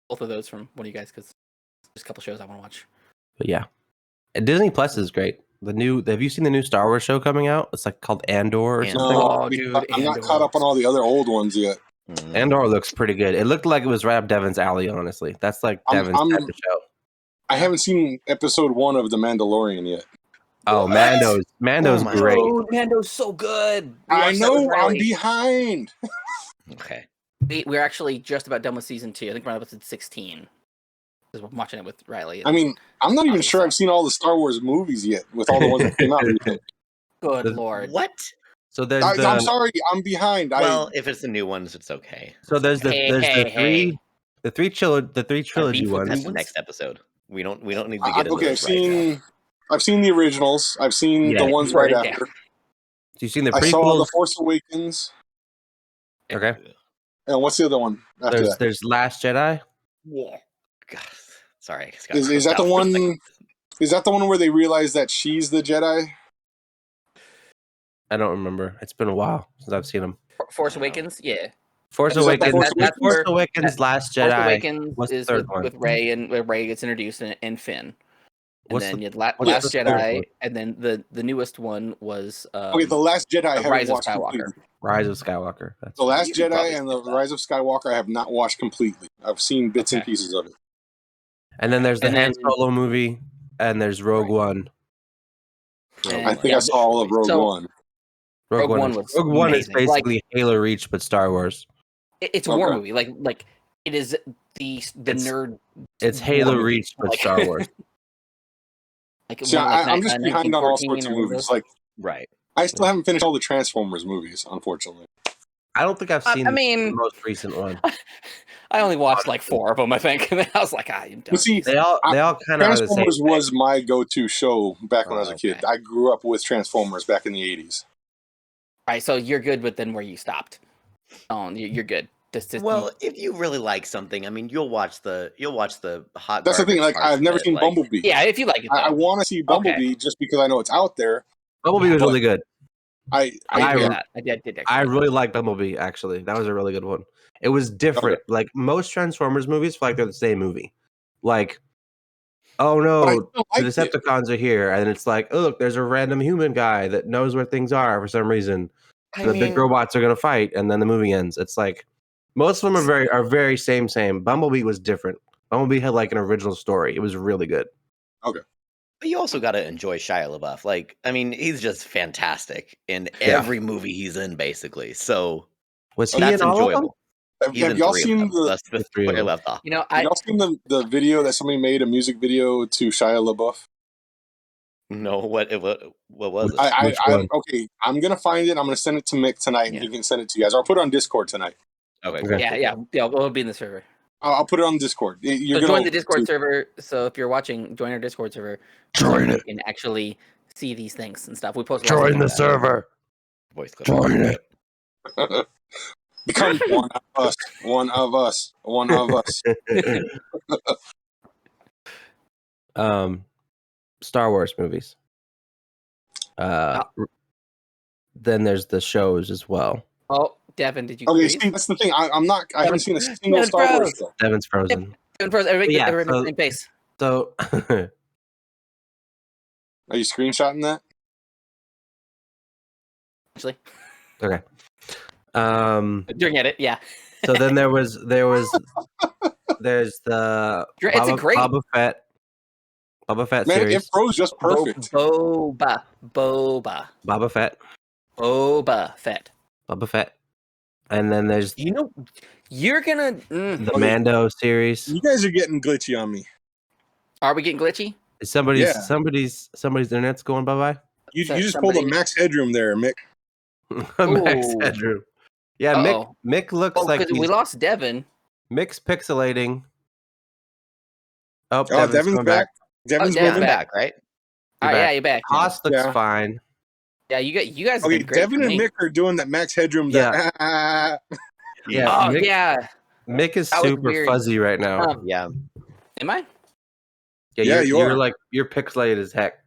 both of those from one of you guys because there's a couple shows I want to watch. But yeah, and Disney Plus is great. Have you seen the new Star Wars show coming out? It's like called Andor or Andor. something. Oh, dude, I'm not Andor. caught up on all the other old ones yet. Mm. Andor looks pretty good. It looked like it was right up Devin's alley, honestly. That's like Devin's type of show. I haven't seen episode 1 of The Mandalorian yet. Oh, What? Mando's Oh my great. Dude, Mando's so good. We I watched that with know I'm Riley. behind. Okay. We're actually just about done with season 2. I think we're on episode 16. Because we're watching it with Riley. I mean, I'm not even sure I've seen all the Star Wars movies yet with all the ones that came out recently. Good The- lord. What? So there's I'm sorry, I'm behind. Well, if it's the new ones, it's okay. there's the Hey. three trilogy beef with ones. That's the next episode. We don't need to get into okay, this I've seen the originals. I've seen Yeah. the ones Write right it after. You've seen the I saw prequels. The Force Awakens. Okay. now. And what's the other one after that? There's Last Jedi. Yeah. God. Sorry. I just got Is that grossed the out for a second. one? Is that the one where they realize that she's the Jedi? I don't remember. It's been a while since I've seen them. Force I don't know. Awakens, yeah. Force Is that the Awakens. Force that's Force where- Awakens, Last Jedi. Force Awakens What's the is third one? with Rey, and where Rey gets introduced and Finn. And What's then the- you had what's Last the third Jedi, one? and then the newest one was Okay, The Last Jedi I haven't Rise of watched Skywalker. completely. Rise of Skywalker. That's The Last You could probably Jedi and the skip that. Rise of Skywalker I have not watched completely. I've seen bits and Okay. pieces of it. And then there's the And Han then- Solo movie, and there's Rogue One. And- I think yeah, I saw all of Rogue so- One. Rogue One was Rogue One is amazing. Like- basically Halo Reach, but Star Wars. It's a war Okay. movie. Like it is the It's- nerd. It's war Halo movie. Reach, but Like- Star Wars. Like See, one, like, I'm just behind on all 1914 sorts of or one movies. those. Like Right. I still haven't finished all the Transformers movies, unfortunately. I don't think I've I seen the mean, most recent one. I only watched like 4 of them, I think, and then I was like, I'm done. But see, They all kind of are the same. Transformers thing. was my go-to show back when I was a kid. Okay. I grew up with Transformers back in the 80s. All right, so you're good with then where you stopped. Oh, you're good. Well, if you really like something, I mean, you'll watch the hot. That's the thing. garbage Like parts I've never of it, seen like- Bumblebee. yeah, if you like it, I though. want to see Bumblebee just because I know it's out there. Bumblebee was But- really good. I I- did that. I did actually. I really liked Bumblebee. Actually, that was a really good one. It was different. Like most Transformers movies, feel like they're the same movie. Like, oh But I no, still the liked it. Decepticons are here, and it's like, oh look, there's a random human guy that knows where things are for some reason. And the big robots are gonna fight, and then the movie ends. It's like most of them are very same. Bumblebee was different. Bumblebee had like an original story. It was really good. But you also got to enjoy Shia LaBeouf. Like, I mean, he's just fantastic in Yeah. every movie he's in, basically. So Was he that's in all of them? enjoyable. He's Have in y'all 3 seen of them. the? That's the three of where I them. left off. You know, Have y'all seen the video that somebody made, a music video to Shia LaBeouf? No, what was it? Which one? Okay, I'm gonna find it. I'm gonna send it to Mick tonight, and Yeah. he can send it to you guys. Or I'll put it on Discord tonight. Okay, Okay. cool, yeah, cool, yeah, we'll be in the server. I'll put it on Discord. You're So gonna join the Discord server. So if you're watching, join our Discord server. Join so it. You can actually see these things and stuff. We post. lots of Join the things. server. Voice clip. Join it. become one of us. One of us. One of us. Star Wars movies. Then there's the shows as well. Oh, Devin, did you? Okay, freeze? see, that's the thing. I'm not. I haven't seen a single Devin Star Wars froze. show. Devin's frozen. Devin froze. Everybody, Yeah, everybody so- in pace. So Are you screenshotting that? Actually, okay. during edit, yeah. So then there's the It's a great Boba Fett Man, series. it froze just perfect. Boba Boba Fett. Fett. And then there's You know, you're gonna. the Okay. Mando series. You guys are getting glitchy on me. Are we getting glitchy? Is somebody's Yeah. somebody's internet's going bye You So just pulled a somebody- Max Headroom there, Mick. bye. Max Ooh. Headroom. Yeah, Uh-oh. Mick looks Oh, like because we he's, lost Devin. Mick's pixelating. Oh, Oh, Devin's Devin's coming back. Devin's Devin I'm moving. back. back, right? All right, back. yeah, you're back. Haas looks Yeah. fine. Yeah, you guys. Have Okay, been great Devin for and me. Mick are doing that Max Headroom. Yeah. That, Yeah, Oh Mick, yeah. Mick is That was super weird. fuzzy right now. Yeah. Am I? Yeah, you you're are. like you're pixelated as heck.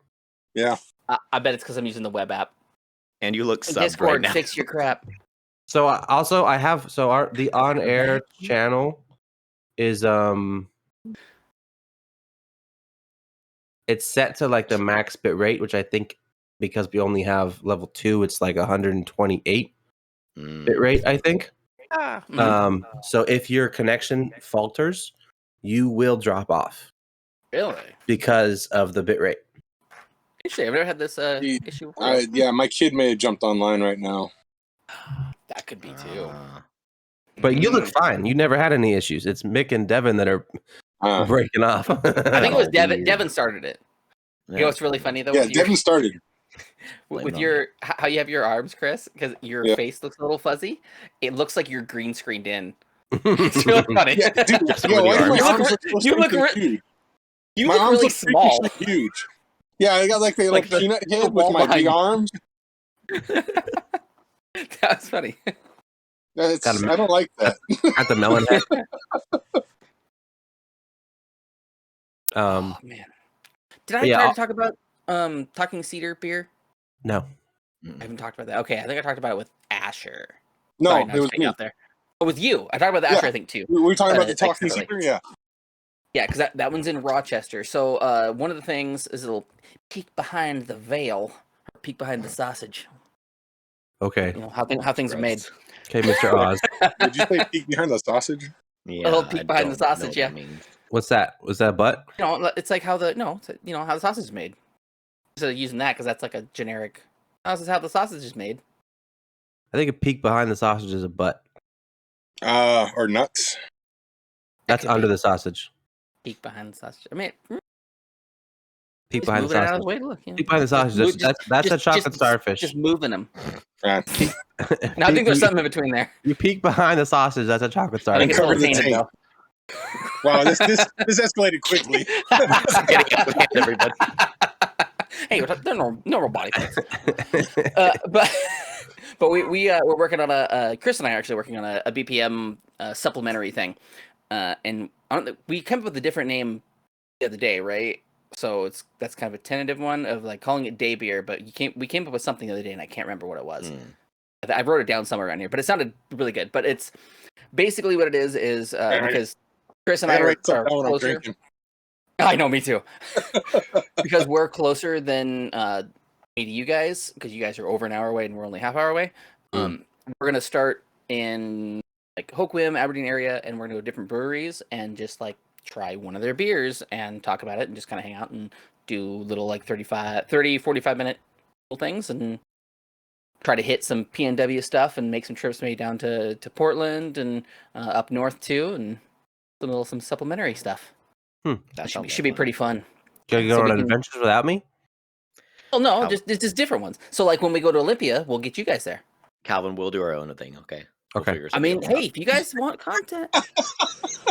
I bet it's because I'm using the web app. And you look subbed Discord, right now. fix your crap. So I have the on air channel is it's set to like the max bit rate, which I think because we only have level 2, it's like 128 Mm. bit rate, I think. Mhm. So if your connection falters, you will drop off Really? because of the bit rate. Interesting. I've never had this issue before. yeah, my kid may have jumped online right now. That could be too. But you look Mm. fine. You never had any issues. It's Mick and Devin that are breaking off. I think it was Oh, Devin. weird. Devin started it. You know what's really funny though? Yeah, with your, Devin started. with Blame it on your how you have your arms, Chris, because your Yeah. face looks a little fuzzy. It looks like you're green screened in. It's really funny. Yeah, dude. That's Yeah, where why the do my arms- arms look so you look freaking huge? You My look arms really look small. freakishly huge. Yeah, I got like the Like the- peanut the head with wall my big behind you. arms. That was funny. Got him. I don't like that. At the melon head. Um, Oh man, did I but yeah, try I'll- to talk about Talking Cedar beer? no. I haven't talked about that. Okay, I think I talked about it with Asher. No, Sorry, it just was cutting me. out there. Oh, with you. I talked about the Yeah. Asher, I think too. We were talking about the talking separately. secret. Yeah. Yeah, because that one's in Rochester. So one of the things is a little peek behind the veil, or peek behind the sausage. Okay. You know how things are made. Okay, Mr. Oz. Did you say peek behind the sausage? Yeah, little peek I behind the don't know sausage, what yeah. that means. What's that? Was that butt? You know, it's like how the how the sausage is made. Instead of using that because that's like a generic. Oh, this is how the sausage is made. I think a peek behind the sausage is a butt. Or nuts. That's could under be. the sausage. Peek behind the sausage. I mean, Peek just behind the moving it out of sausage. the way to look. You know? Peek behind the sausage. That's a chocolate starfish. Just moving them. Yeah. Now I think there's something in between there. You peek behind the sausage. That's a chocolate I think starfish. it's a Cover little the tainted tape. though. Wow, this escalated quickly. Getting out of hand, everybody. Hey, they're normal body parts. But we're working on Chris and I are actually working on a BPM supplementary thing, and we came up with a different name the other day, right? So that's kind of a tentative one of like calling it day beer, but we came up with something the other day and I can't remember what it was. I wrote it down somewhere around here, but it sounded really good. But it's basically what it is because Chris and I are closer. I know, me too. Because we're closer than me to you guys, because you guys are over an hour away and we're only half hour away. We're gonna start in like Hoquiam, Aberdeen area, and we're gonna go to different breweries and just like try one of their beers and talk about it and just kind of hang out and do little like 30, 45 minute little things and try to hit some PNW stuff and make some trips maybe down to Portland and up north too and some supplementary stuff. That Should be pretty fun. Can you go on adventures without me? Oh no, just different ones. So like when we go to Olympia, we'll get you guys there. Calvin, we'll do our own thing, okay? We'll Okay. figure I mean, something out. hey, if you guys want content,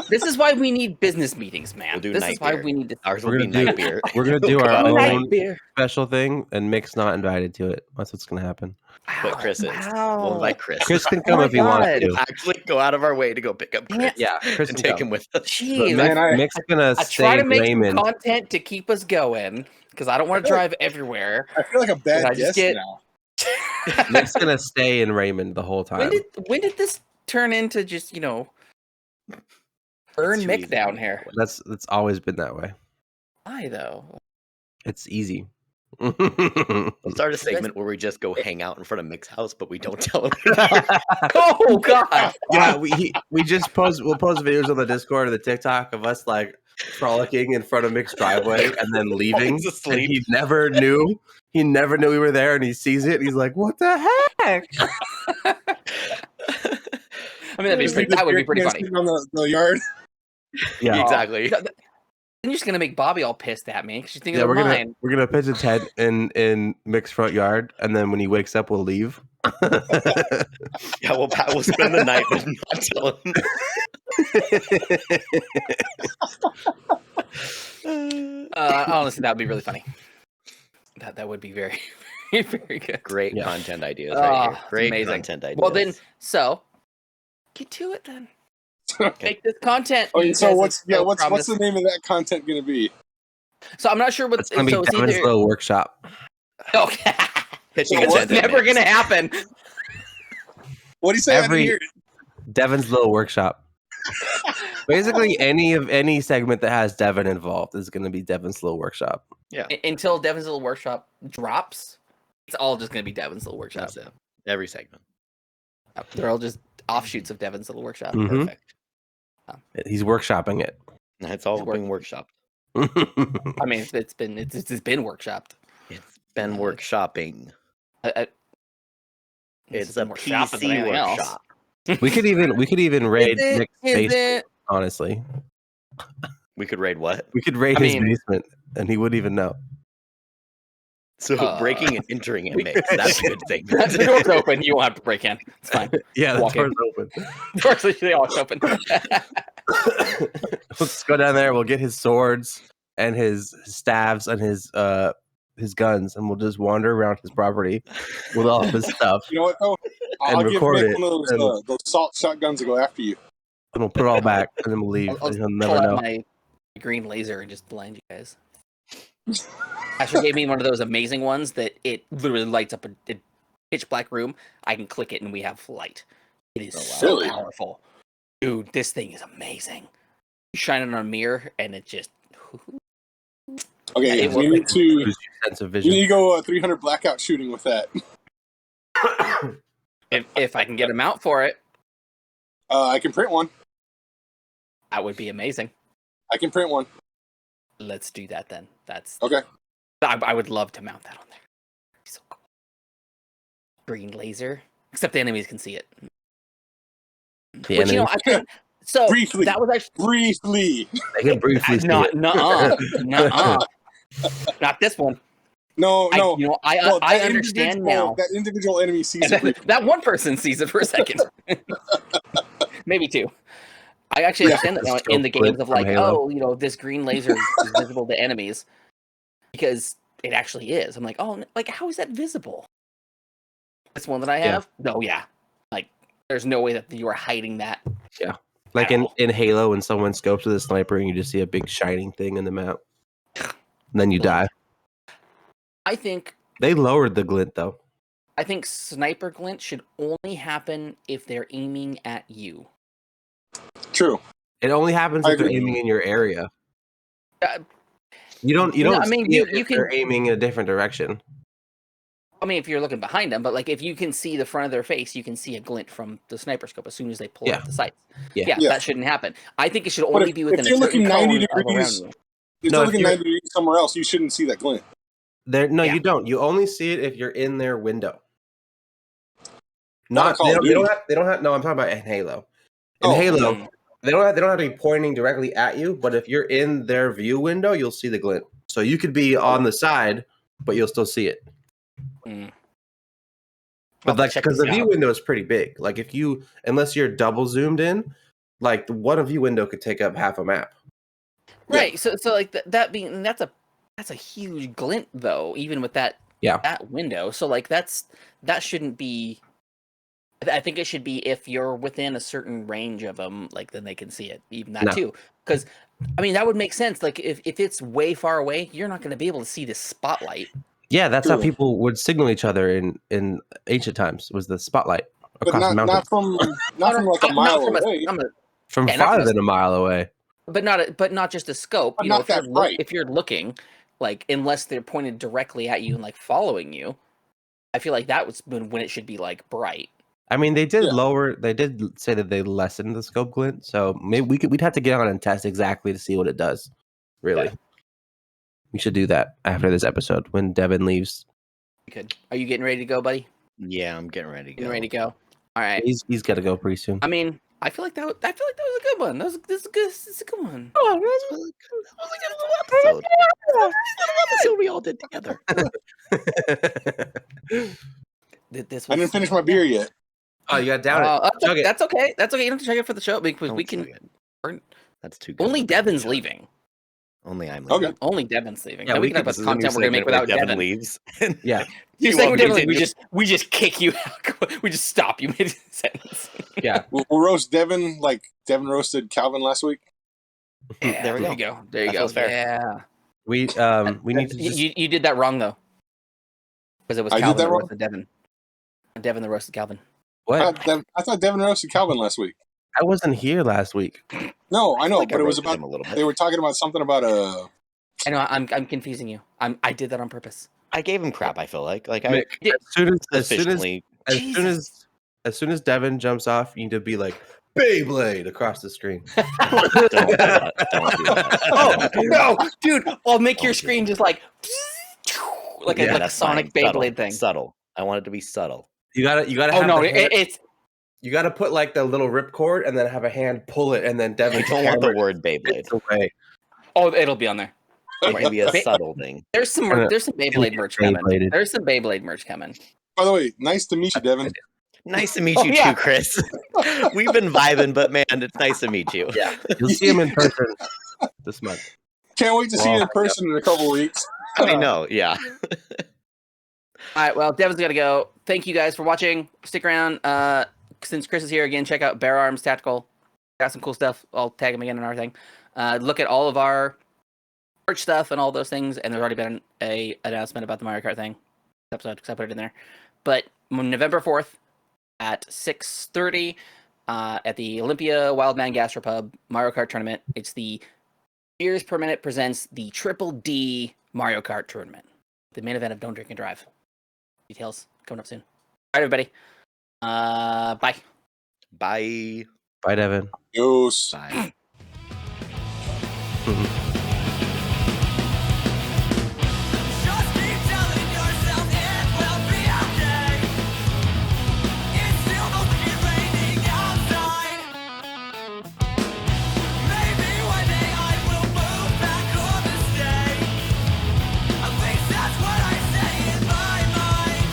this is why we need business meetings, man. We'll do This night is why beer. we need to. Ours We're will be gonna night do- beer. We're gonna do our Come on. own Night beer. special thing, and Mick's not invited to it. That's what's gonna happen. But Chris is. We'll invite Chris. Chris can Oh come my if he wants God. to. Actually go out of our way to go pick up Chris. Yeah, Chris and can take come. him with us. But Jeez, Man, Mick's gonna I try stay to make Raymond. some content to keep us going because I don't want to drive everywhere. I feel like a I bad just guest get- now. Mick's gonna stay in Raymond the whole time. When did this turn into just burn too Mick easy. down here? That's always been that way. Why though? It's easy. We'll start a segment where we just go hang out in front of Mick's house, but we don't tell him. Oh God! Yeah, we just we'll post videos on the Discord or the TikTok of us like frolicking in front of Mick's driveway and then leaving. He's asleep. And he never knew we were there, and he sees it and he's like, "What the heck?" I mean, that would be pretty funny. On the yard. Yeah, Exactly. Then you're just gonna make Bobby all pissed at me because she's thinking yeah. of We're mine. gonna pitch a tent in Mick's front yard, and then when he wakes up, we'll leave. Yeah, we'll spend the night but not tell him. Honestly, that would be really funny. That would be very, very, very good. Great Yeah. content ideas right here. it's Great amazing. content ideas. Well, then, so get to it then. Make this content. Oh, you so guys what's have what's promised. the name of that content going to be? So I'm not sure what. It's gonna be so it's Devin's either. little workshop. Okay. Pitching It's a tent never mix. gonna happen. What do you say? Every- Devin's little workshop. Basically, any segment that has Devin involved is going to be Devin's little workshop. Until Devin's little workshop drops, it's all just gonna be Devin's little workshop. That's it. Every segment. They're all just offshoots of Devin's little workshop. Mhm. Perfect. He's workshopping it. It's all It's being workshopped. I mean, it's been workshopped. It's been workshopping. It's a been workshopped than PC anything else. workshop. we could even raid Nick's Is basement. it? Honestly, We could raid what? we could raid I his mean- basement, and he wouldn't even know. So breaking and entering it makes that's a good thing. The door's open. You won't have to break in. It's fine. Yeah, the Walk in. door's open. The door's literally always open. Let's go down there. We'll get his swords and his staves and his guns, and we'll just wander around his property with all of his stuff, You know what though? And I'll give record Nick it, one of and- those salt shotguns to go after you. and we'll put it all back, and then we'll leave. I'll and he'll pull never out know. my green laser and just blind you guys. Asher gave me one of those amazing ones that it literally lights up a pitch black room. I can click it and we have light. It is so Really? powerful. Dude, this thing is amazing. You shine it on a mirror and it just... Okay, Yeah, we need to Lose your sense of we vision. need to go 300 blackout shooting with that. If I can get a mount for it, I can print one. that would be amazing. I can print one. Let's do that then. That's Okay. I would love to mount that on there. It'd be so cool. Green laser. Except the enemies can see it. The Which, you know, enemy- so Briefly. that was actually Briefly. I can briefly see not it. nuh-uh. Not this one. No, no. You know, I Well, that understand individual- now. That individual enemy sees it briefly. That one person sees it for a second. Maybe two. I actually understand that now in the games of like, Halo. oh, you know, this green laser is visible to enemies because it actually is. I'm like, oh, like how is that visible? This one that I have? No, yeah. Like, there's no way that you are hiding that. Like Ow. in Halo, when someone scopes with a sniper and you just see a big shining thing in the map, and then you die. I think They lowered the glint though. sniper glint should only happen if they're aiming at you. True. It only happens I if they're agree. aiming in your area. Uh, You don't. no, don't. I mean, see you- it you if can- they're aiming in a different direction. I mean, if you're looking behind them, but like if you can see the front of their face, you can see a glint from the sniper scope as soon as they pull Yeah. out the sights. Yeah. Yeah. That shouldn't happen. I think it should But only if- be if within a you're certain looking 90 cone of around degrees- you. If No, you're if looking you're- 90 degrees somewhere else, you shouldn't see that glint. No, Yeah. you don't. You only see it if you're in their window. Not in Not Call they of don't, they don't Duty. have. They don't have. No, I'm talking about in Halo. In Oh, Halo, mm. they don't have to be pointing directly at you. But if you're in their view window, you'll see the glint. So you could be on the side, but you'll still see it. Mm. But I'll like, check because this the view out. window is pretty big. Like if you, unless you're double zoomed in, like the one view window could take up half a map. Right. So like that being that's a huge glint though, even with that that window. So like that shouldn't be. I think it should be if you're within a certain range of them, like then they can see it. Even that No. too, because I mean that would make sense. Like if it's way far away, you're not going to be able to see this spotlight. Yeah, that's how True. people would signal each other in ancient times. Was the spotlight But across the not, mountain not from like a mile away. from yeah, not farther from a- than a mile away. But not just a scope. But You know, not that bright. if you're looking, like unless they're pointed directly at you and like following you, I feel like that was when it should be like bright. I mean, they did Yeah. lower. They did say that they lessened the scope glint, so maybe we'd have to get on and test exactly to see what it does. Really, Yeah. we should do that after this episode when Devin leaves. You could. Are you getting ready to go, buddy? Yeah, I'm getting ready to Getting go. ready to go. All right. He's got to go pretty soon. I mean, I feel like that was a good one. This is a good one. Oh, that was a good episode. Episode we all did together. This I didn't finish my beer yet. Oh, you got down it. Chug it. That's okay. That's okay. You don't have to check it for the show because we Don't can. chug it. we're- That's too good. Only for me. Devin's leaving. Only I'm leaving. Okay. Only Devin's leaving. Yeah, Then we we can could- talk about the content we're gonna make without Devin. leaves. Yeah, You You say we're won't Devin, we continue. we just kick you out. We just stop you mid sentence. yeah. We'll roast Devin like Devin roasted Calvin last week. Yeah, There we you go. go. There you That go. feels fair. Yeah. We need to just You did that wrong though, because it was I did Calvin that that wrong? roasted Devin. Devin that roasted Calvin. what? I thought Devin roasted Calvin last week. I wasn't here last week. No, I know, Like but it was roasted about him a little bit. they were talking about something about I know I'm confusing you. I did that on purpose. I gave him crap. I feel like I Mick, Yeah. as efficiently. soon as Devin jumps off, you need to be like Beyblade across the screen. Don't do that. Don't do that. Oh no, dude! I'll make your Don't do screen just like like Yeah, a That's Sonic fine. Subtle. Beyblade thing. Subtle. I want it to be subtle. You gotta Oh have no, the hand- it's you gotta put like the little ripcord and then have a hand pull it and then Devin I don't want the hammer word Beyblade. it away. it'll be on there. It can be a Ba- subtle thing. There's some Kinda- Beyblade merch coming. Beybladed. There's some Beyblade merch coming. by the way, nice to meet you, Devin. Nice to meet Oh, you yeah. too, Chris. We've been vibing, but man, it's nice to meet you. Yeah, you'll see him in person this month. Can't wait to see you in Well, person in a couple weeks. I know. Yeah. All right, well, Devin's got to go. Thank you guys for watching. Stick around. Since Chris is here again, check out Bear Arms Tactical. Got some cool stuff. I'll tag him again in our thing. Look at all of our merch stuff and all those things, and there's already been a announcement about the Mario Kart thing episode because I put it in there. But November 4th at 6:30 at the Olympia Wildman Gastropub Mario Kart tournament. It's the Beers Per Minute presents the Triple D Mario Kart tournament. The main event of Don't Drink and Drive. Details coming up soon. All right, everybody. Bye. Bye. Bye, Devin. Yos. Bye. Just keep telling yourself it will be okay. It's still mostly raining outside. Maybe one day I will move back home to stay. At least that's what I say in my mind.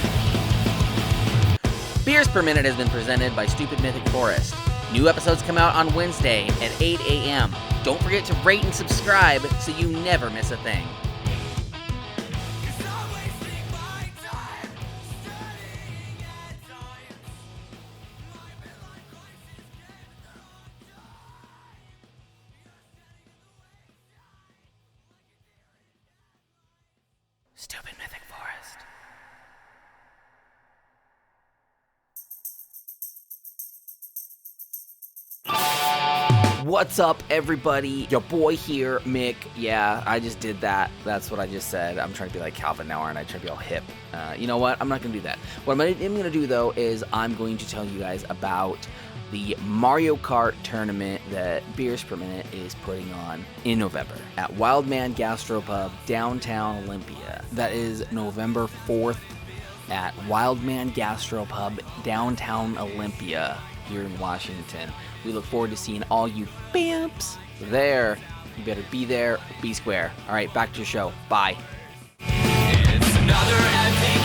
Beers Per Minute has been presented by Stupid Mythic Forest. New episodes come out on Wednesday at 8 a.m. Don't forget to rate and subscribe so you never miss a thing. 'Cause I'm wasting my time studying at times. My midlife crisis can Stupid Mythic Forest. What's up, everybody? Your boy here, Mick. Yeah, I just did that. That's what I just said. I'm trying to be like Calvin now, aren't I? Trying to be all hip. You know what? I'm not going to do that. What I'm going to do, though, is I'm going to tell you guys about the Mario Kart tournament that Beers Per Minute is putting on in November at Wildman Gastropub, downtown Olympia. That is November 4th at Wildman Gastropub, downtown Olympia here in Washington. We look forward to seeing all you bamps there. You better be there, be square. All right, back to your show. Bye. It's another empty